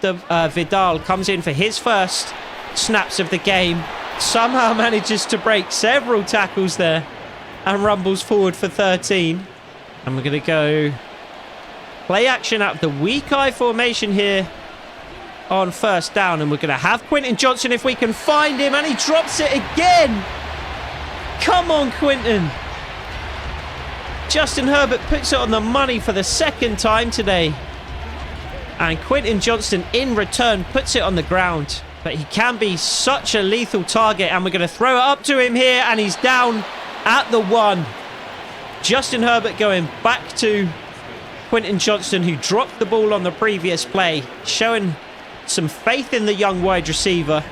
Vidal comes in for his first snaps of the game. Somehow manages to break several tackles there and rumbles forward for 13. And we're going to go play action out of the weak eye formation here on 1st down. And we're going to have Quentin Johnson if we can find him. And he drops it again. Come on, Quentin. Justin Herbert puts it on the money for the 2nd time today. And Quentin Johnson in return puts it on the ground. But he can be such a lethal target. And we're going to throw it up to him here. And he's down at the 1. Justin Herbert going back to Quentin Johnson, who dropped the ball on the previous play. Showing some faith in the young wide receiver.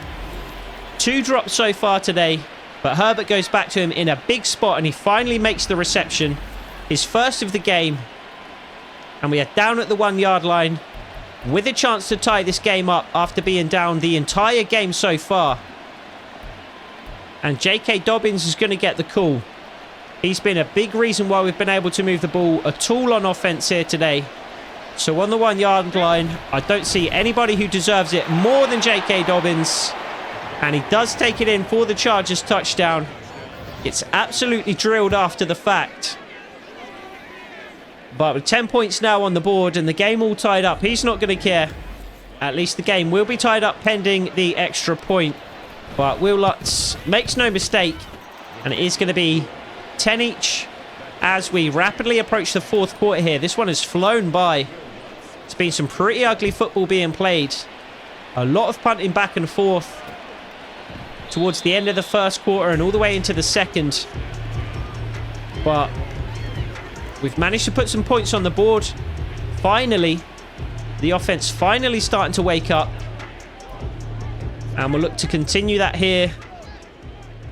2 drops so far today. But Herbert goes back to him in a big spot. And he finally makes the reception. His first of the game. And we are down at the 1-yard line, with a chance to tie this game up after being down the entire game so far. And J.K. Dobbins is going to get the call. He's been a big reason why we've been able to move the ball at all on offense here today. So on the 1-yard line, I don't see anybody who deserves it more than J.K. Dobbins. And he does take it in for the Chargers touchdown. It's absolutely drilled after the fact. But with 10 points now on the board and the game all tied up, he's not going to care. At least the game will be tied up pending the extra point. But Will Lutz makes no mistake. And it is going to be 10 each as we rapidly approach the 4th quarter here. This one has flown by. It's been some pretty ugly football being played. A lot of punting back and forth towards the end of the 1st quarter and all the way into the 2nd. But we've managed to put some points on the board. Finally, the offense finally starting to wake up. And we'll look to continue that here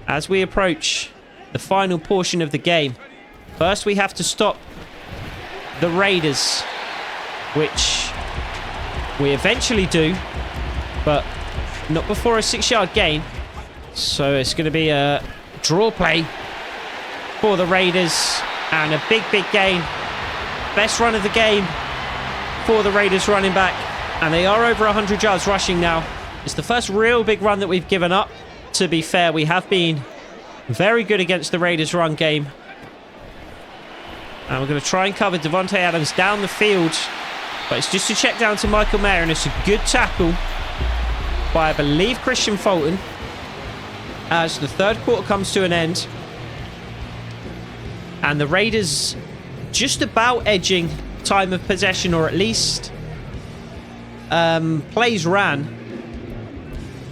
as we approach the final portion of the game. First, we have to stop the Raiders, which we eventually do, but not before a 6-yard gain. So it's going to be a draw play for the Raiders. And a big, big gain. Best run of the game for the Raiders running back. And they are over 100 yards rushing now. It's the first real big run that we've given up. To be fair, we have been very good against the Raiders run game. And we're going to try and cover Devontae Adams down the field. But it's just to check down to Michael Mayer. And it's a good tackle by, I believe, Christian Fulton. As the 3rd quarter comes to an end. And the Raiders just about edging time of possession, or at least plays ran.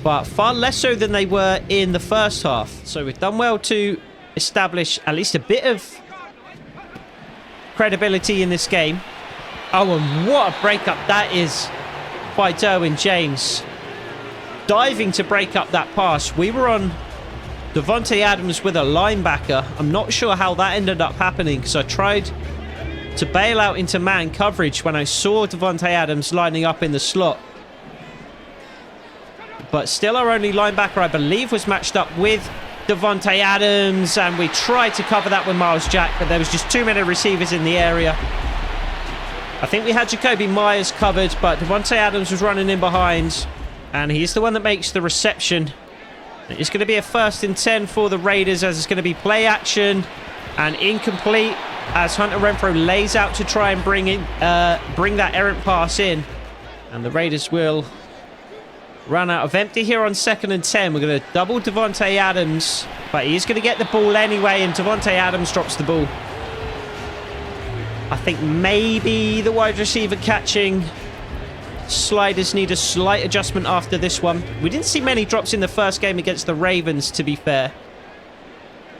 But far less so than they were in the 1st half. So we've done well to establish at least a bit of credibility in this game. Oh, and what a breakup that is by Derwin James. Diving to break up that pass. We were on Davante Adams with a linebacker. I'm not sure how that ended up happening because I tried to bail out into man coverage when I saw Davante Adams lining up in the slot. But still our only linebacker, I believe, was matched up with Davante Adams, and we tried to cover that with Miles Jack, but there was just too many receivers in the area. I think we had Jacoby Myers covered, but Davante Adams was running in behind, and he's the one that makes the reception. It's going to be a 1st and 10 for the Raiders, as it's going to be play action and incomplete as Hunter Renfrow lays out to try and bring that errant pass in, and the Raiders will run out of empty here on 2nd and 10. We're going to double Davante Adams, but he's going to get the ball anyway, and Davante Adams drops the ball. I think maybe the wide receiver catching sliders need a slight adjustment after this one. We didn't see many drops in the first game against the Ravens, to be fair.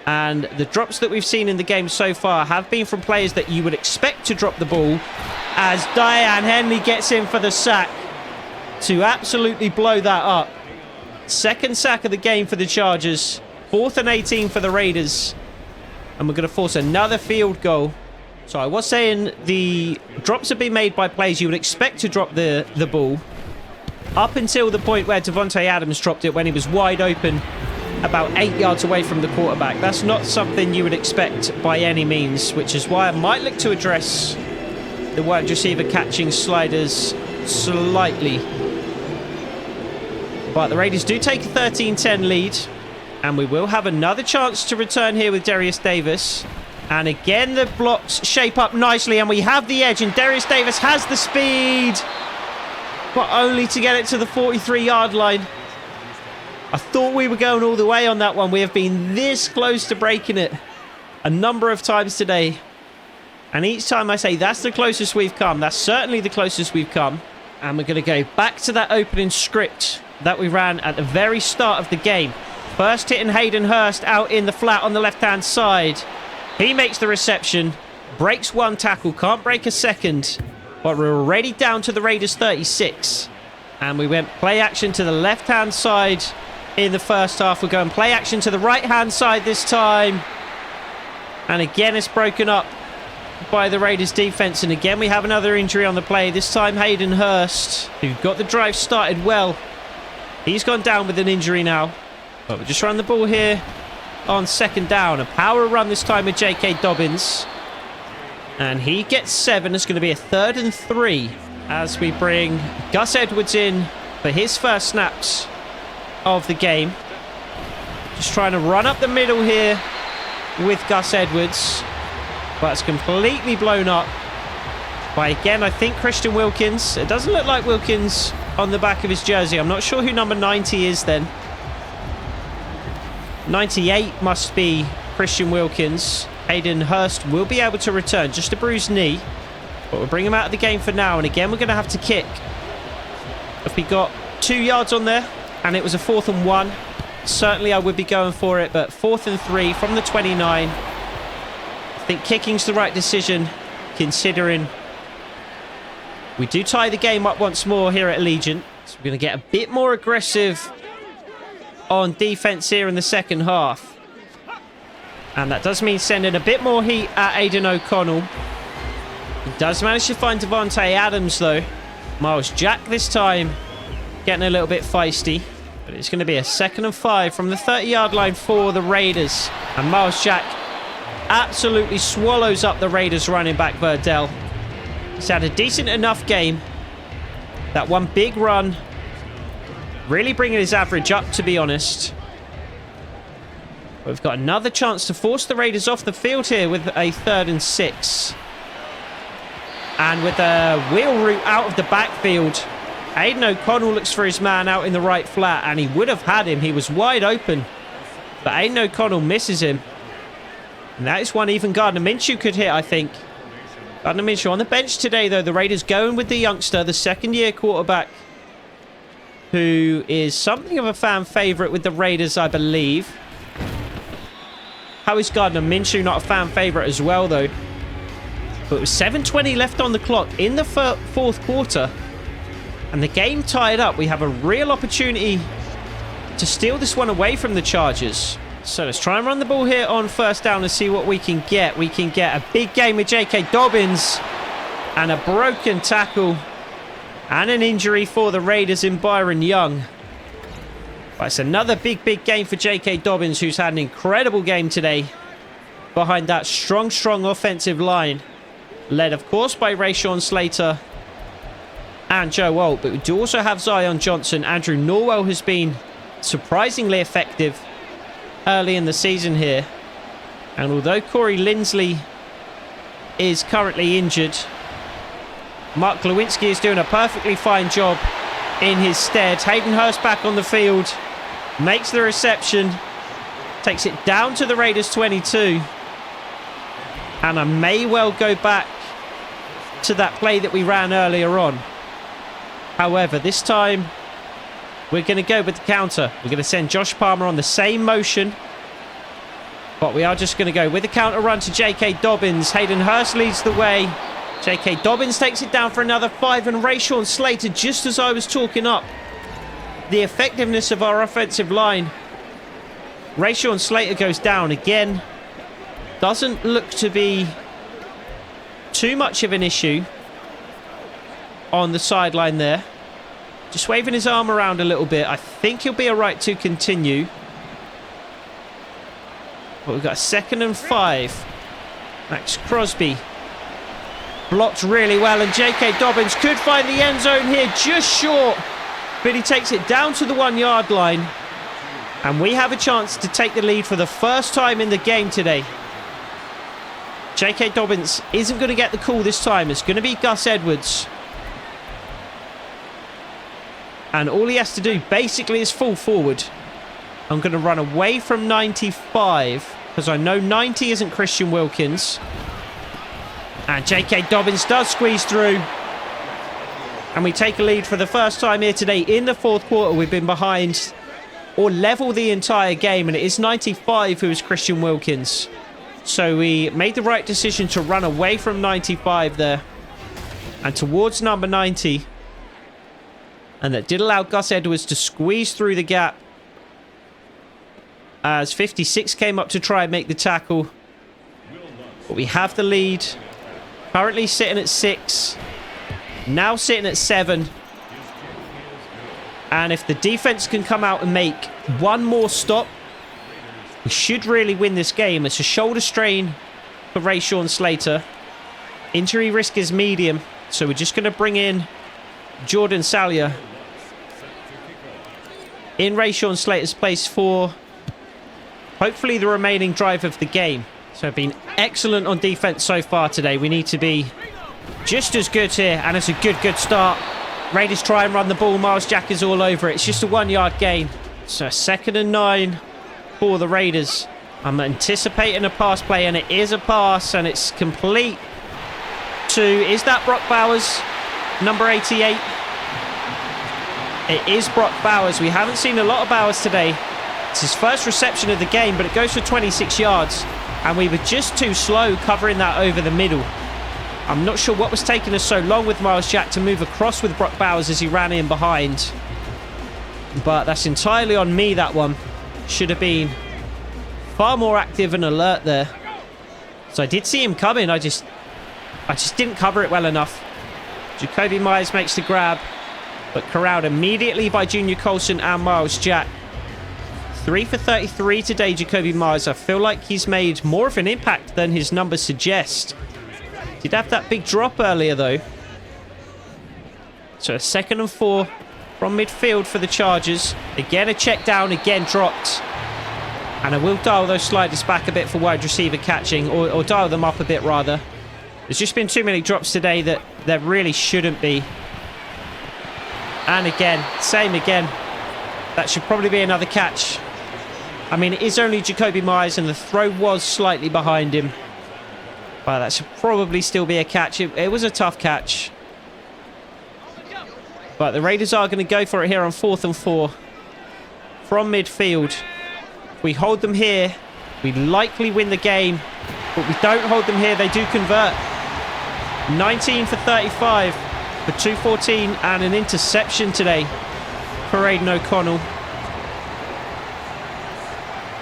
And the drops that we've seen in the game so far have been from players that you would expect to drop the ball, as Diane Henley gets in for the sack to absolutely blow that up. 2nd sack of the game for the Chargers. 4th and 18 for the Raiders. And we're going to force another field goal. So I was saying the drops have been made by players you would expect to drop the ball, up until the point where Davante Adams dropped it when he was wide open about 8 yards away from the quarterback. That's not something you would expect by any means, which is why I might look to address the wide receiver catching sliders slightly. But the Raiders do take a 13-10 lead, and we will have another chance to return here with Darius Davis. And again, the blocks shape up nicely, and we have the edge, and Darius Davis has the speed, but only to get it to the 43-yard line. I thought we were going all the way on that one. We have been this close to breaking it a number of times today. And each time I say that's the closest we've come. That's certainly the closest we've come. And we're going to go back to that opening script that we ran at the very start of the game. First hitting Hayden Hurst out in the flat on the left-hand side. He makes the reception, breaks one tackle, can't break a second. But we're already down to the Raiders 36. And we went play action to the left-hand side in the first half. We're going play action to the right-hand side this time. And again, it's broken up by the Raiders defense. And again, we have another injury on the play. This time, Hayden Hurst, who got the drive started well. He's gone down with an injury now. But we'll just run the ball here on 2nd down. A power run this time with J.K. Dobbins. And he gets 7. It's going to be a 3rd and 3 as we bring Gus Edwards in for his first snaps of the game. Just trying to run up the middle here with Gus Edwards. But it's completely blown up by, again, I think Christian Wilkins. It doesn't look like Wilkins on the back of his jersey. I'm not sure who number 90 is then. 98 must be Christian Wilkins. Hayden Hurst will be able to return. Just a bruised knee. But we'll bring him out of the game for now. And again, we're going to have to kick. If we got 2 yards on there and it was a 4th and 1, certainly I would be going for it. But 4th and 3 from the 29. I think kicking's the right decision, considering we do tie the game up once more here at Allegiant. So we're going to get a bit more aggressive on defense here in the second half. And that does mean sending a bit more heat at Aiden O'Connell. He does manage to find Davante Adams, though. Miles Jack this time getting a little bit feisty. But it's going to be a 2nd and 5 from the 30-yard line for the Raiders. And Miles Jack absolutely swallows up the Raiders running back Verdell. He's had a decent enough game. That one big run really bringing his average up, to be honest. We've got another chance to force the Raiders off the field here with a 3rd and 6. And with a wheel route out of the backfield, Aiden O'Connell looks for his man out in the right flat, and he would have had him. He was wide open. But Aiden O'Connell misses him. And that is one even Gardner Minshew could hit, I think. Gardner Minshew on the bench today, though. The Raiders going with the youngster, the 2nd-year quarterback, who is something of a fan favorite with the Raiders, I believe. How is Gardner Minshew not a fan favorite as well, though? But with 7:20 left on the clock in the 4th quarter, and the game tied up, we have a real opportunity to steal this one away from the Chargers. So let's try and run the ball here on first down and see what we can get. We can get a big game with J.K. Dobbins and a broken tackle and an injury for the Raiders in Byron Young. But it's another big game for J.K. Dobbins, who's had an incredible game today behind that strong offensive line, led of course by Rashawn Slater and Joe Alt. But we do also have Zion Johnson. Andrew Norwell has been surprisingly effective early in the season here. And although Corey Lindsley is currently injured, Mark Lewinsky is doing a perfectly fine job in his stead. Hayden Hurst back on the field, makes the reception, takes it down to the Raiders 22. And I may well go back to that play that we ran earlier on. However, this time we're going to go with the counter. We're going to send Josh Palmer on the same motion, but we are just going to go with the counter run to J.K. Dobbins. Hayden Hurst leads the way. J.K. Dobbins takes it down for another 5, and Rashawn Slater, just as I was talking up the effectiveness of our offensive line, Rashawn Slater goes down again. Doesn't look to be too much of an issue on the sideline there. Just waving his arm around a little bit. I think he'll be all right to continue. But we've got a 2nd and 5. Max Crosby blocked really well, and J.K. Dobbins could find the end zone here, just short. But he takes it down to the 1-yard line. And we have a chance to take the lead for the first time in the game today. J.K. Dobbins isn't going to get the call this time. It's going to be Gus Edwards. And all he has to do basically is fall forward. I'm going to run away from 95 because I know 90 isn't Christian Wilkins. And J.K. Dobbins does squeeze through. And we take a lead for the first time here today in the 4th quarter. We've been behind or level the entire game, and it is 95 who is Christian Wilkins. So we made the right decision to run away from 95 there and towards number 90. And that did allow Gus Edwards to squeeze through the gap as 56 came up to try and make the tackle. But we have the lead. Currently sitting at 6. Now sitting at 7. And if the defense can come out and make one more stop, we should really win this game. It's a shoulder strain for Rashawn Slater. Injury risk is medium, so we're just going to bring in Jordan Salyer in Rashawn Slater's place for hopefully the remaining drive of the game. So been excellent on defense so far today. We need to be just as good here, and it's a good start. Raiders try and run the ball. Miles Jack is all over it. It's just a 1-yard gain. So 2nd and 9 for the Raiders. I'm anticipating a pass play, and it is a pass, and it's complete to, is that Brock Bowers, number 88? It is Brock Bowers. We haven't seen a lot of Bowers today. It's his first reception of the game, but it goes for 26 yards. And we were just too slow covering that over the middle. I'm not sure what was taking us so long with Miles Jack to move across with Brock Bowers as he ran in behind. But that's entirely on me, that one. Should have been far more active and alert there. So I did see him coming. I just didn't cover it well enough. Jacoby Myers makes the grab, but corralled immediately by Junior Colson and Miles Jack. 3 for 33 today, Jacoby Myers. I feel like he's made more of an impact than his numbers suggest. Did have that big drop earlier, though. So a 2nd and 4 from midfield for the Chargers. Again, a check down, again dropped. And I will dial those sliders back a bit for wide receiver catching, or dial them up a bit, rather. There's just been too many drops today that there really shouldn't be. And again, same again. That should probably be another catch. I mean, it is only Jacoby Myers, and the throw was slightly behind him. But that should probably still be a catch. It was a tough catch. But the Raiders are going to go for it here on 4th and 4 from midfield. If we hold them here, we likely win the game. But we don't hold them here, they do convert. 19 for 35 for 214 and an interception today for Aiden O'Connell.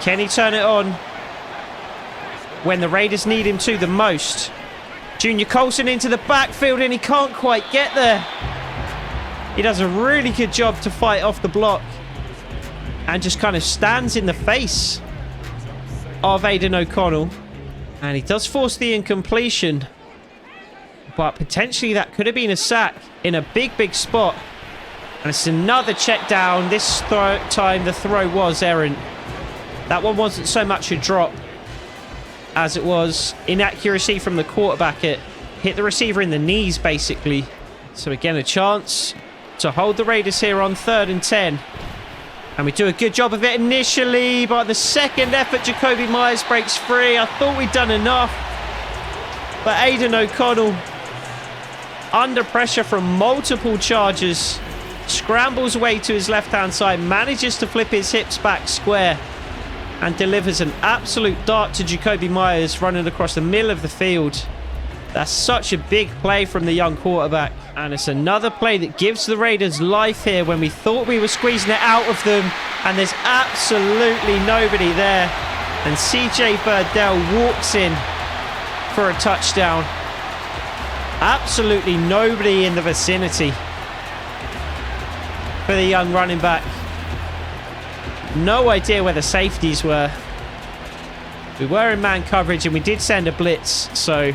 Can he turn it on when the Raiders need him to the most? Junior Colson into the backfield, and he can't quite get there. He does a really good job to fight off the block and just kind of stands in the face of Aidan O'Connell. And he does force the incompletion, but potentially that could have been a sack in a big, big spot. And it's another check down. This time the throw was errant. That one wasn't so much a drop as it was inaccuracy from the quarterback. It hit the receiver in the knees, basically. So again, a chance to hold the Raiders here on 3rd and 10. And we do a good job of it initially, but the second effort, Jakobi Meyers breaks free. I thought we'd done enough, but Aidan O'Connell, under pressure from multiple charges, scrambles away to his left-hand side, manages to flip his hips back square, and delivers an absolute dart to Jakobi Meyers running across the middle of the field. That's such a big play from the young quarterback. And it's another play that gives the Raiders life here when we thought we were squeezing it out of them. And there's absolutely nobody there. And CJ Burdell walks in for a touchdown. Absolutely nobody in the vicinity for the young running back. No idea where the safeties were. We were in man coverage and we did send a blitz, so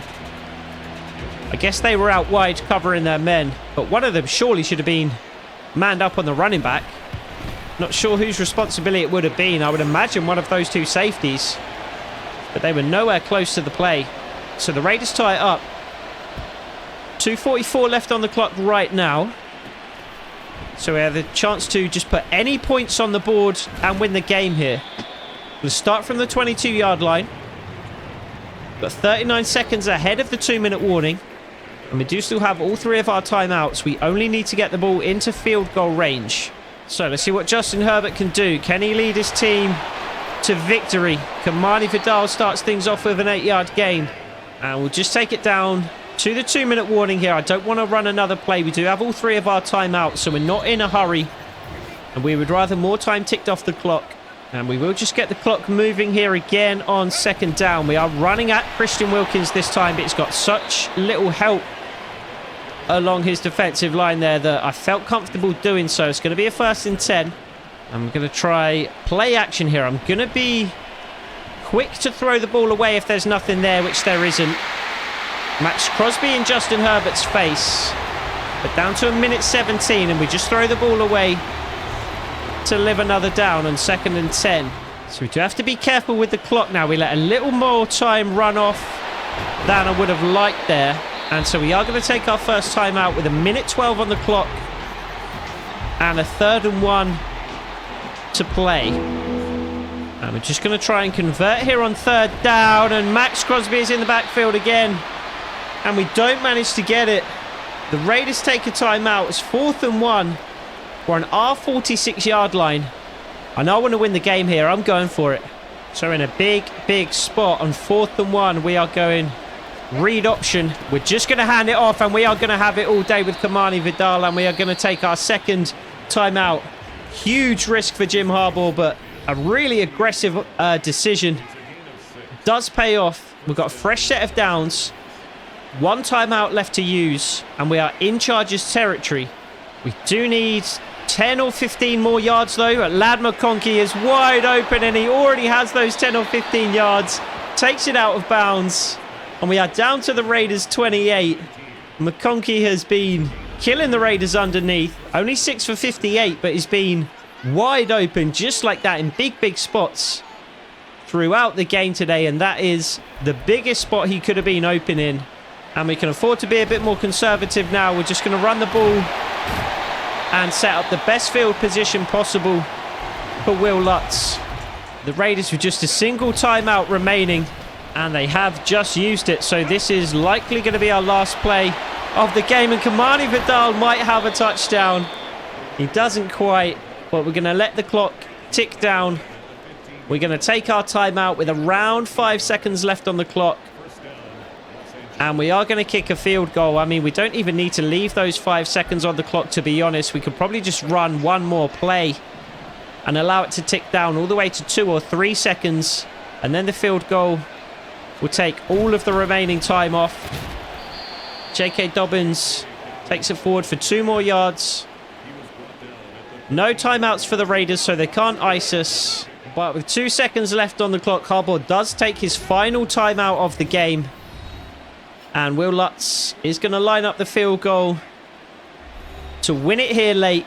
I guess they were out wide covering their men, but one of them surely should have been manned up on the running back. Not sure whose responsibility it would have been. I would imagine one of those two safeties, but they were nowhere close to the play. So the Raiders tie it up. 2:44 left on the clock right now. So we have the chance to just put any points on the board and win the game here. We'll start from the 22-yard line. Got 39 seconds ahead of the 2-minute warning. And we do still have all 3 of our timeouts. We only need to get the ball into field goal range. So let's see what Justin Herbert can do. Can he lead his team to victory? Kamani Vidal starts things off with an 8-yard gain. And we'll just take it down to the 2-minute warning here. I don't want to run another play. We do have all 3 of our timeouts, so we're not in a hurry. And we would rather more time ticked off the clock. And we will just get the clock moving here again on 2nd down. We are running at Christian Wilkins this time, but he's got such little help along his defensive line there that I felt comfortable doing so. It's going to be a 1st and 10. I'm going to try play action here. I'm going to be quick to throw the ball away if there's nothing there, which there isn't. Max Crosby in Justin Herbert's face. But down to 1:17, and we just throw the ball away to live another down on 2nd and 10. So we do have to be careful with the clock now. We let a little more time run off than I would have liked there. And so we are going to take our first time out with 1:12 on the clock and a 3rd and 1 to play. And we're just going to try and convert here on 3rd down. And Max Crosby is in the backfield again. And we don't manage to get it. The Raiders take a timeout. It's 4th and 1. We're on our 46-yard line. I know I want to win the game here. I'm going for it. So in a big, big spot on 4th and 1, we are going read option. We're just going to hand it off, and we are going to have it all day with Kamani Vidal, and we are going to take our 2nd timeout. Huge risk for Jim Harbaugh, but a really aggressive decision. Does pay off. We've got a fresh set of downs. 1 timeout left to use, and we are in Chargers territory. We do need 10 or 15 more yards, though. Lad McConkey is wide open, and he already has those 10 or 15 yards. Takes it out of bounds, and we are down to the Raiders 28. McConkey has been killing the Raiders underneath. Only 6 for 58, but he's been wide open just like that in big, big spots throughout the game today, and that is the biggest spot he could have been open in. And we can afford to be a bit more conservative now. We're just going to run the ball and set up the best field position possible for Will Lutz. The Raiders with just a single timeout remaining, and they have just used it. So this is likely going to be our last play of the game, and Kamani Vidal might have a touchdown. He doesn't quite, but we're going to let the clock tick down. We're going to take our timeout with around 5 seconds left on the clock. And we are going to kick a field goal. I mean, we don't even need to leave those 5 seconds on the clock, to be honest. We could probably just run one more play and allow it to tick down all the way to 2 or 3 seconds. And then the field goal will take all of the remaining time off. J.K. Dobbins takes it forward for 2 more yards. No timeouts for the Raiders, so they can't ice us. But with 2 seconds left on the clock, Harbaugh does take his final timeout of the game. And Will Lutz is going to line up the field goal to win it here late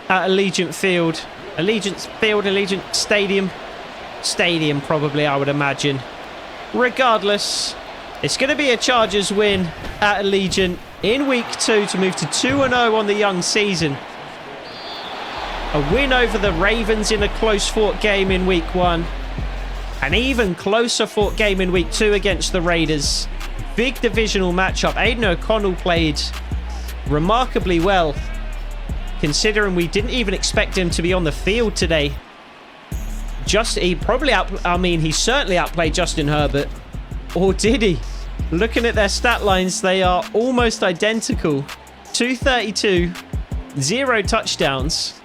at Allegiant Field. Allegiant Stadium. Stadium, probably, I would imagine. Regardless, it's going to be a Chargers win at Allegiant in week 2 to move to 2-0 on the young season. A win over the Ravens in a close-fought game in week 1. An even closer fought game in week 2 against the Raiders. Big divisional matchup. Aidan O'Connell played remarkably well, considering we didn't even expect him to be on the field today. He certainly outplayed Justin Herbert. Or did he? Looking at their stat lines, they are almost identical. 232, 0 touchdowns.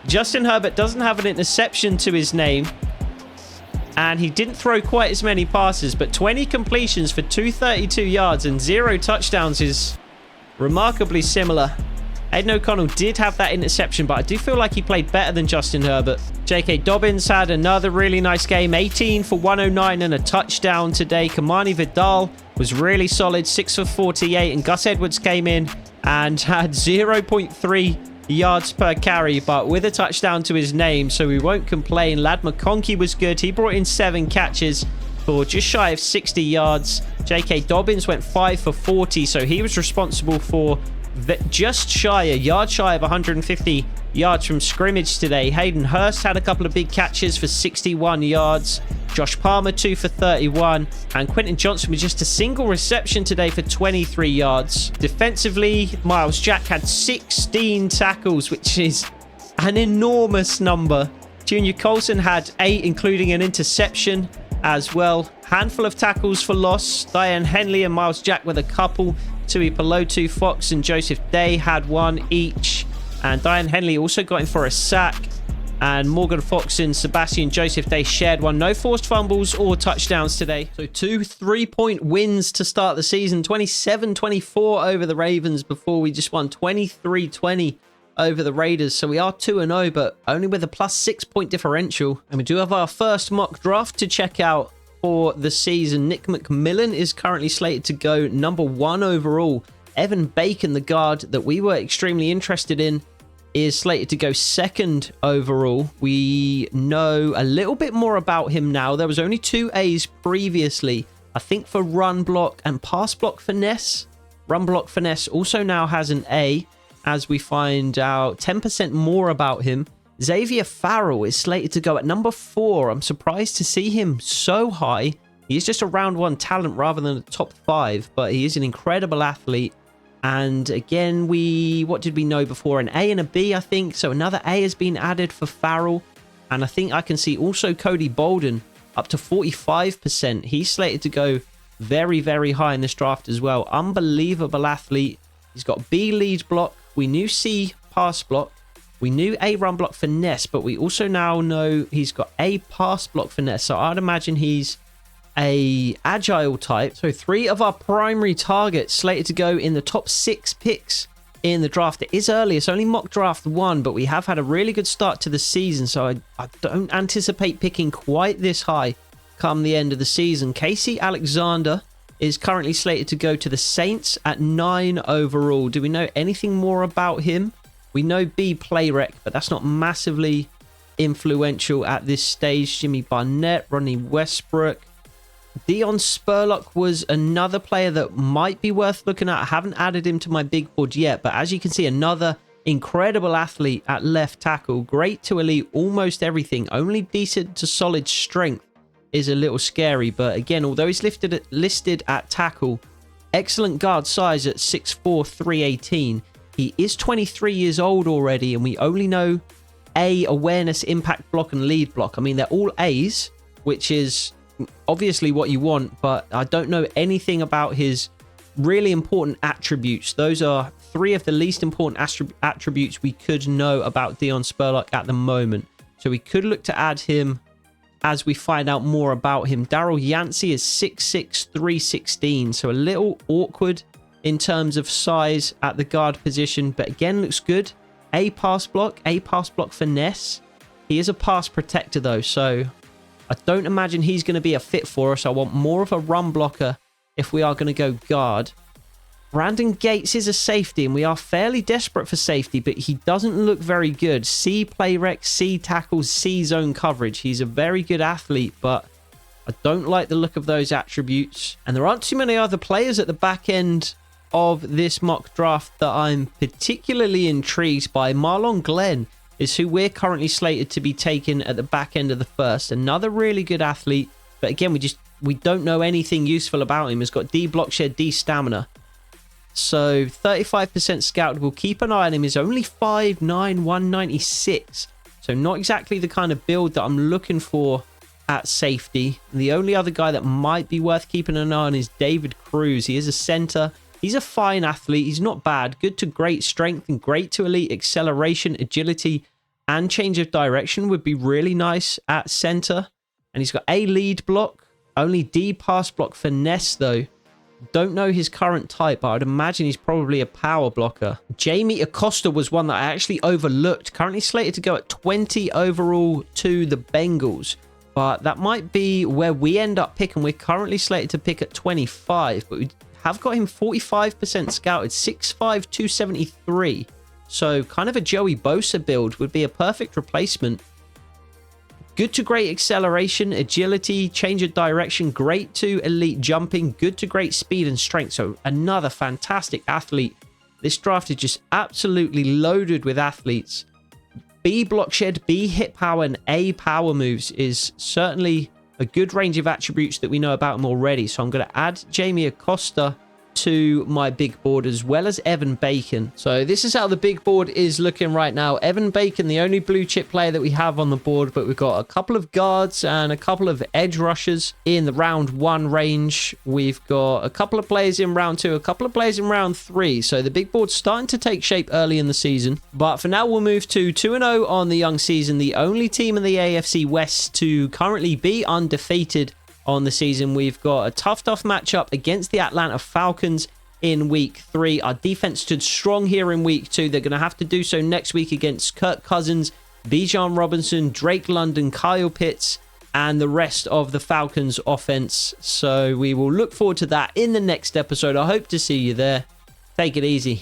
Justin Herbert doesn't have an interception to his name. And he didn't throw quite as many passes, but 20 completions for 232 yards and 0 touchdowns is remarkably similar. Aidan O'Connell did have that interception, but I do feel like he played better than Justin Herbert. J.K. Dobbins had another really nice game. 18 for 109 and a touchdown today. Kamani Vidal was really solid, 6 for 48. And Gus Edwards came in and had 0.3 yards per carry, but with a touchdown to his name, so we won't complain. Lad McConkey was good. He brought in 7 catches for just shy of 60 yards. J.K. Dobbins went 5 for 40, so he was responsible for a yard shy of 150 yards from scrimmage today. Hayden Hurst had a couple of big catches for 61 yards. Josh Palmer 2 for 31. And Quentin Johnson with just a single reception today for 23 yards. Defensively, Miles Jack had 16 tackles, which is an enormous number. Junior Colson had 8, including an interception as well. Handful of tackles for loss. Diane Henley and Miles Jack with a couple. Tui Pelotu, Fox and Joseph Day had 1 each. And Diane Henley also got in for a sack. And Morgan Fox and Sebastian Joseph Day shared 1. No forced fumbles or touchdowns today. So 2 3-point wins to start the season. 27-24 over the Ravens before we just won 23-20 over the Raiders. So we are 2-0, but only with a plus 6-point differential. And we do have our first mock draft to check out for the season. Nick McMillan is currently slated to go number 1 overall. Evan Bacon, the guard that we were extremely interested in, is slated to go 2nd overall. We know a little bit more about him now. There was only 2 A's previously, I think, for run block and pass block finesse. Run block finesse also now has an A, as we find out 10% more about him. Xavier Farrell is slated to go at number 4. I'm surprised to see him so high. He is just a round 1 talent rather than a top 5, but he is an incredible athlete. And again, what did we know before? An A and a B, I think. So another A has been added for Farrell. And I think I can see also Cody Bolden up to 45%. He's slated to go very, very high in this draft as well. Unbelievable athlete. He's got B lead block. We knew C pass block. We knew A run block finesse, but we also now know he's got A pass block finesse. So I'd imagine he's a agile type. So 3 of our primary targets slated to go in the top 6 picks in the draft. It is early. It's only mock draft 1, but we have had a really good start to the season. So I don't anticipate picking quite this high come the end of the season. Casey Alexander is currently slated to go to the Saints at 9 overall. Do we know anything more about him? We know B Playrec, but that's not massively influential at this stage. Jimmy Barnett, Ronnie Westbrook. Dion Spurlock was another player that might be worth looking at. I haven't added him to my big board yet, but as you can see, another incredible athlete at left tackle. Great to elite, almost everything. Only decent to solid strength is a little scary, but again, although he's listed at tackle, excellent guard size at 6'4", 318. He is 23 years old already, and we only know A, awareness, impact block, and lead block. I mean, they're all A's, which is obviously what you want, but I don't know anything about his really important attributes. Those are three of the least important attributes we could know about Dion Spurlock at the moment. So we could look to add him as we find out more about him. Daryl Yancey is 6'6", 316, so a little awkward in terms of size at the guard position, but again, looks good. A pass block finesse. He is a pass protector though, so I don't imagine he's going to be a fit for us. I want more of a run blocker if we are going to go guard. Brandon Gates is a safety, and we are fairly desperate for safety, but he doesn't look very good. C play rec, C tackles, C zone coverage. He's a very good athlete, but I don't like the look of those attributes. And there aren't too many other players at the back end of this mock draft that I'm particularly intrigued by. Marlon Glenn is who we're currently slated to be taken at the back end of the first. Another really good athlete, but again, we don't know anything useful about him. He's got D block shed, D stamina. So 35% scout. We'll keep an eye on him. He's only 5'9", 196. So not exactly the kind of build that I'm looking for at safety. The only other guy that might be worth keeping an eye on is David Cruz. He is a center. He's a fine athlete. He's not bad. Good to great strength and great to elite acceleration, agility, and change of direction would be really nice at center. And he's got A lead block, only D pass block finesse though. Don't know his current type, but I'd imagine he's probably a power blocker. Jamie Acosta was one that I actually overlooked. Currently slated to go at 20 overall to the Bengals. But that might be where we end up picking. We're currently slated to pick at 25, but we have got him 45% scouted, 6'5", 273. So kind of a Joey Bosa build would be a perfect replacement. Good to great acceleration, agility, change of direction, great to elite jumping, good to great speed and strength. So another fantastic athlete. This draft is just absolutely loaded with athletes. B block shed, B hit power, and A power moves is certainly a good range of attributes that we know about him already. So I'm going to add Jamie Acosta to my big board, as well as Evan Bacon. So this is how the big board is looking right now. Evan Bacon, the only blue chip player that we have on the board, but we've got a couple of guards and a couple of edge rushers in the round 1 range. We've got a couple of players in round 2, a couple of players in round 3. So the big board's starting to take shape early in the season. But for now, we'll move to 2-0 on the young season. The only team in the AFC West to currently be undefeated on the season. We've got a tough matchup against the Atlanta Falcons in week 3. Our defense stood strong here in week 2. They're going to have to do so next week against Kirk Cousins, Bijan Robinson, Drake London, Kyle Pitts, and the rest of the Falcons offense. So we will look forward to that in the next episode. I hope to see you there. Take it easy.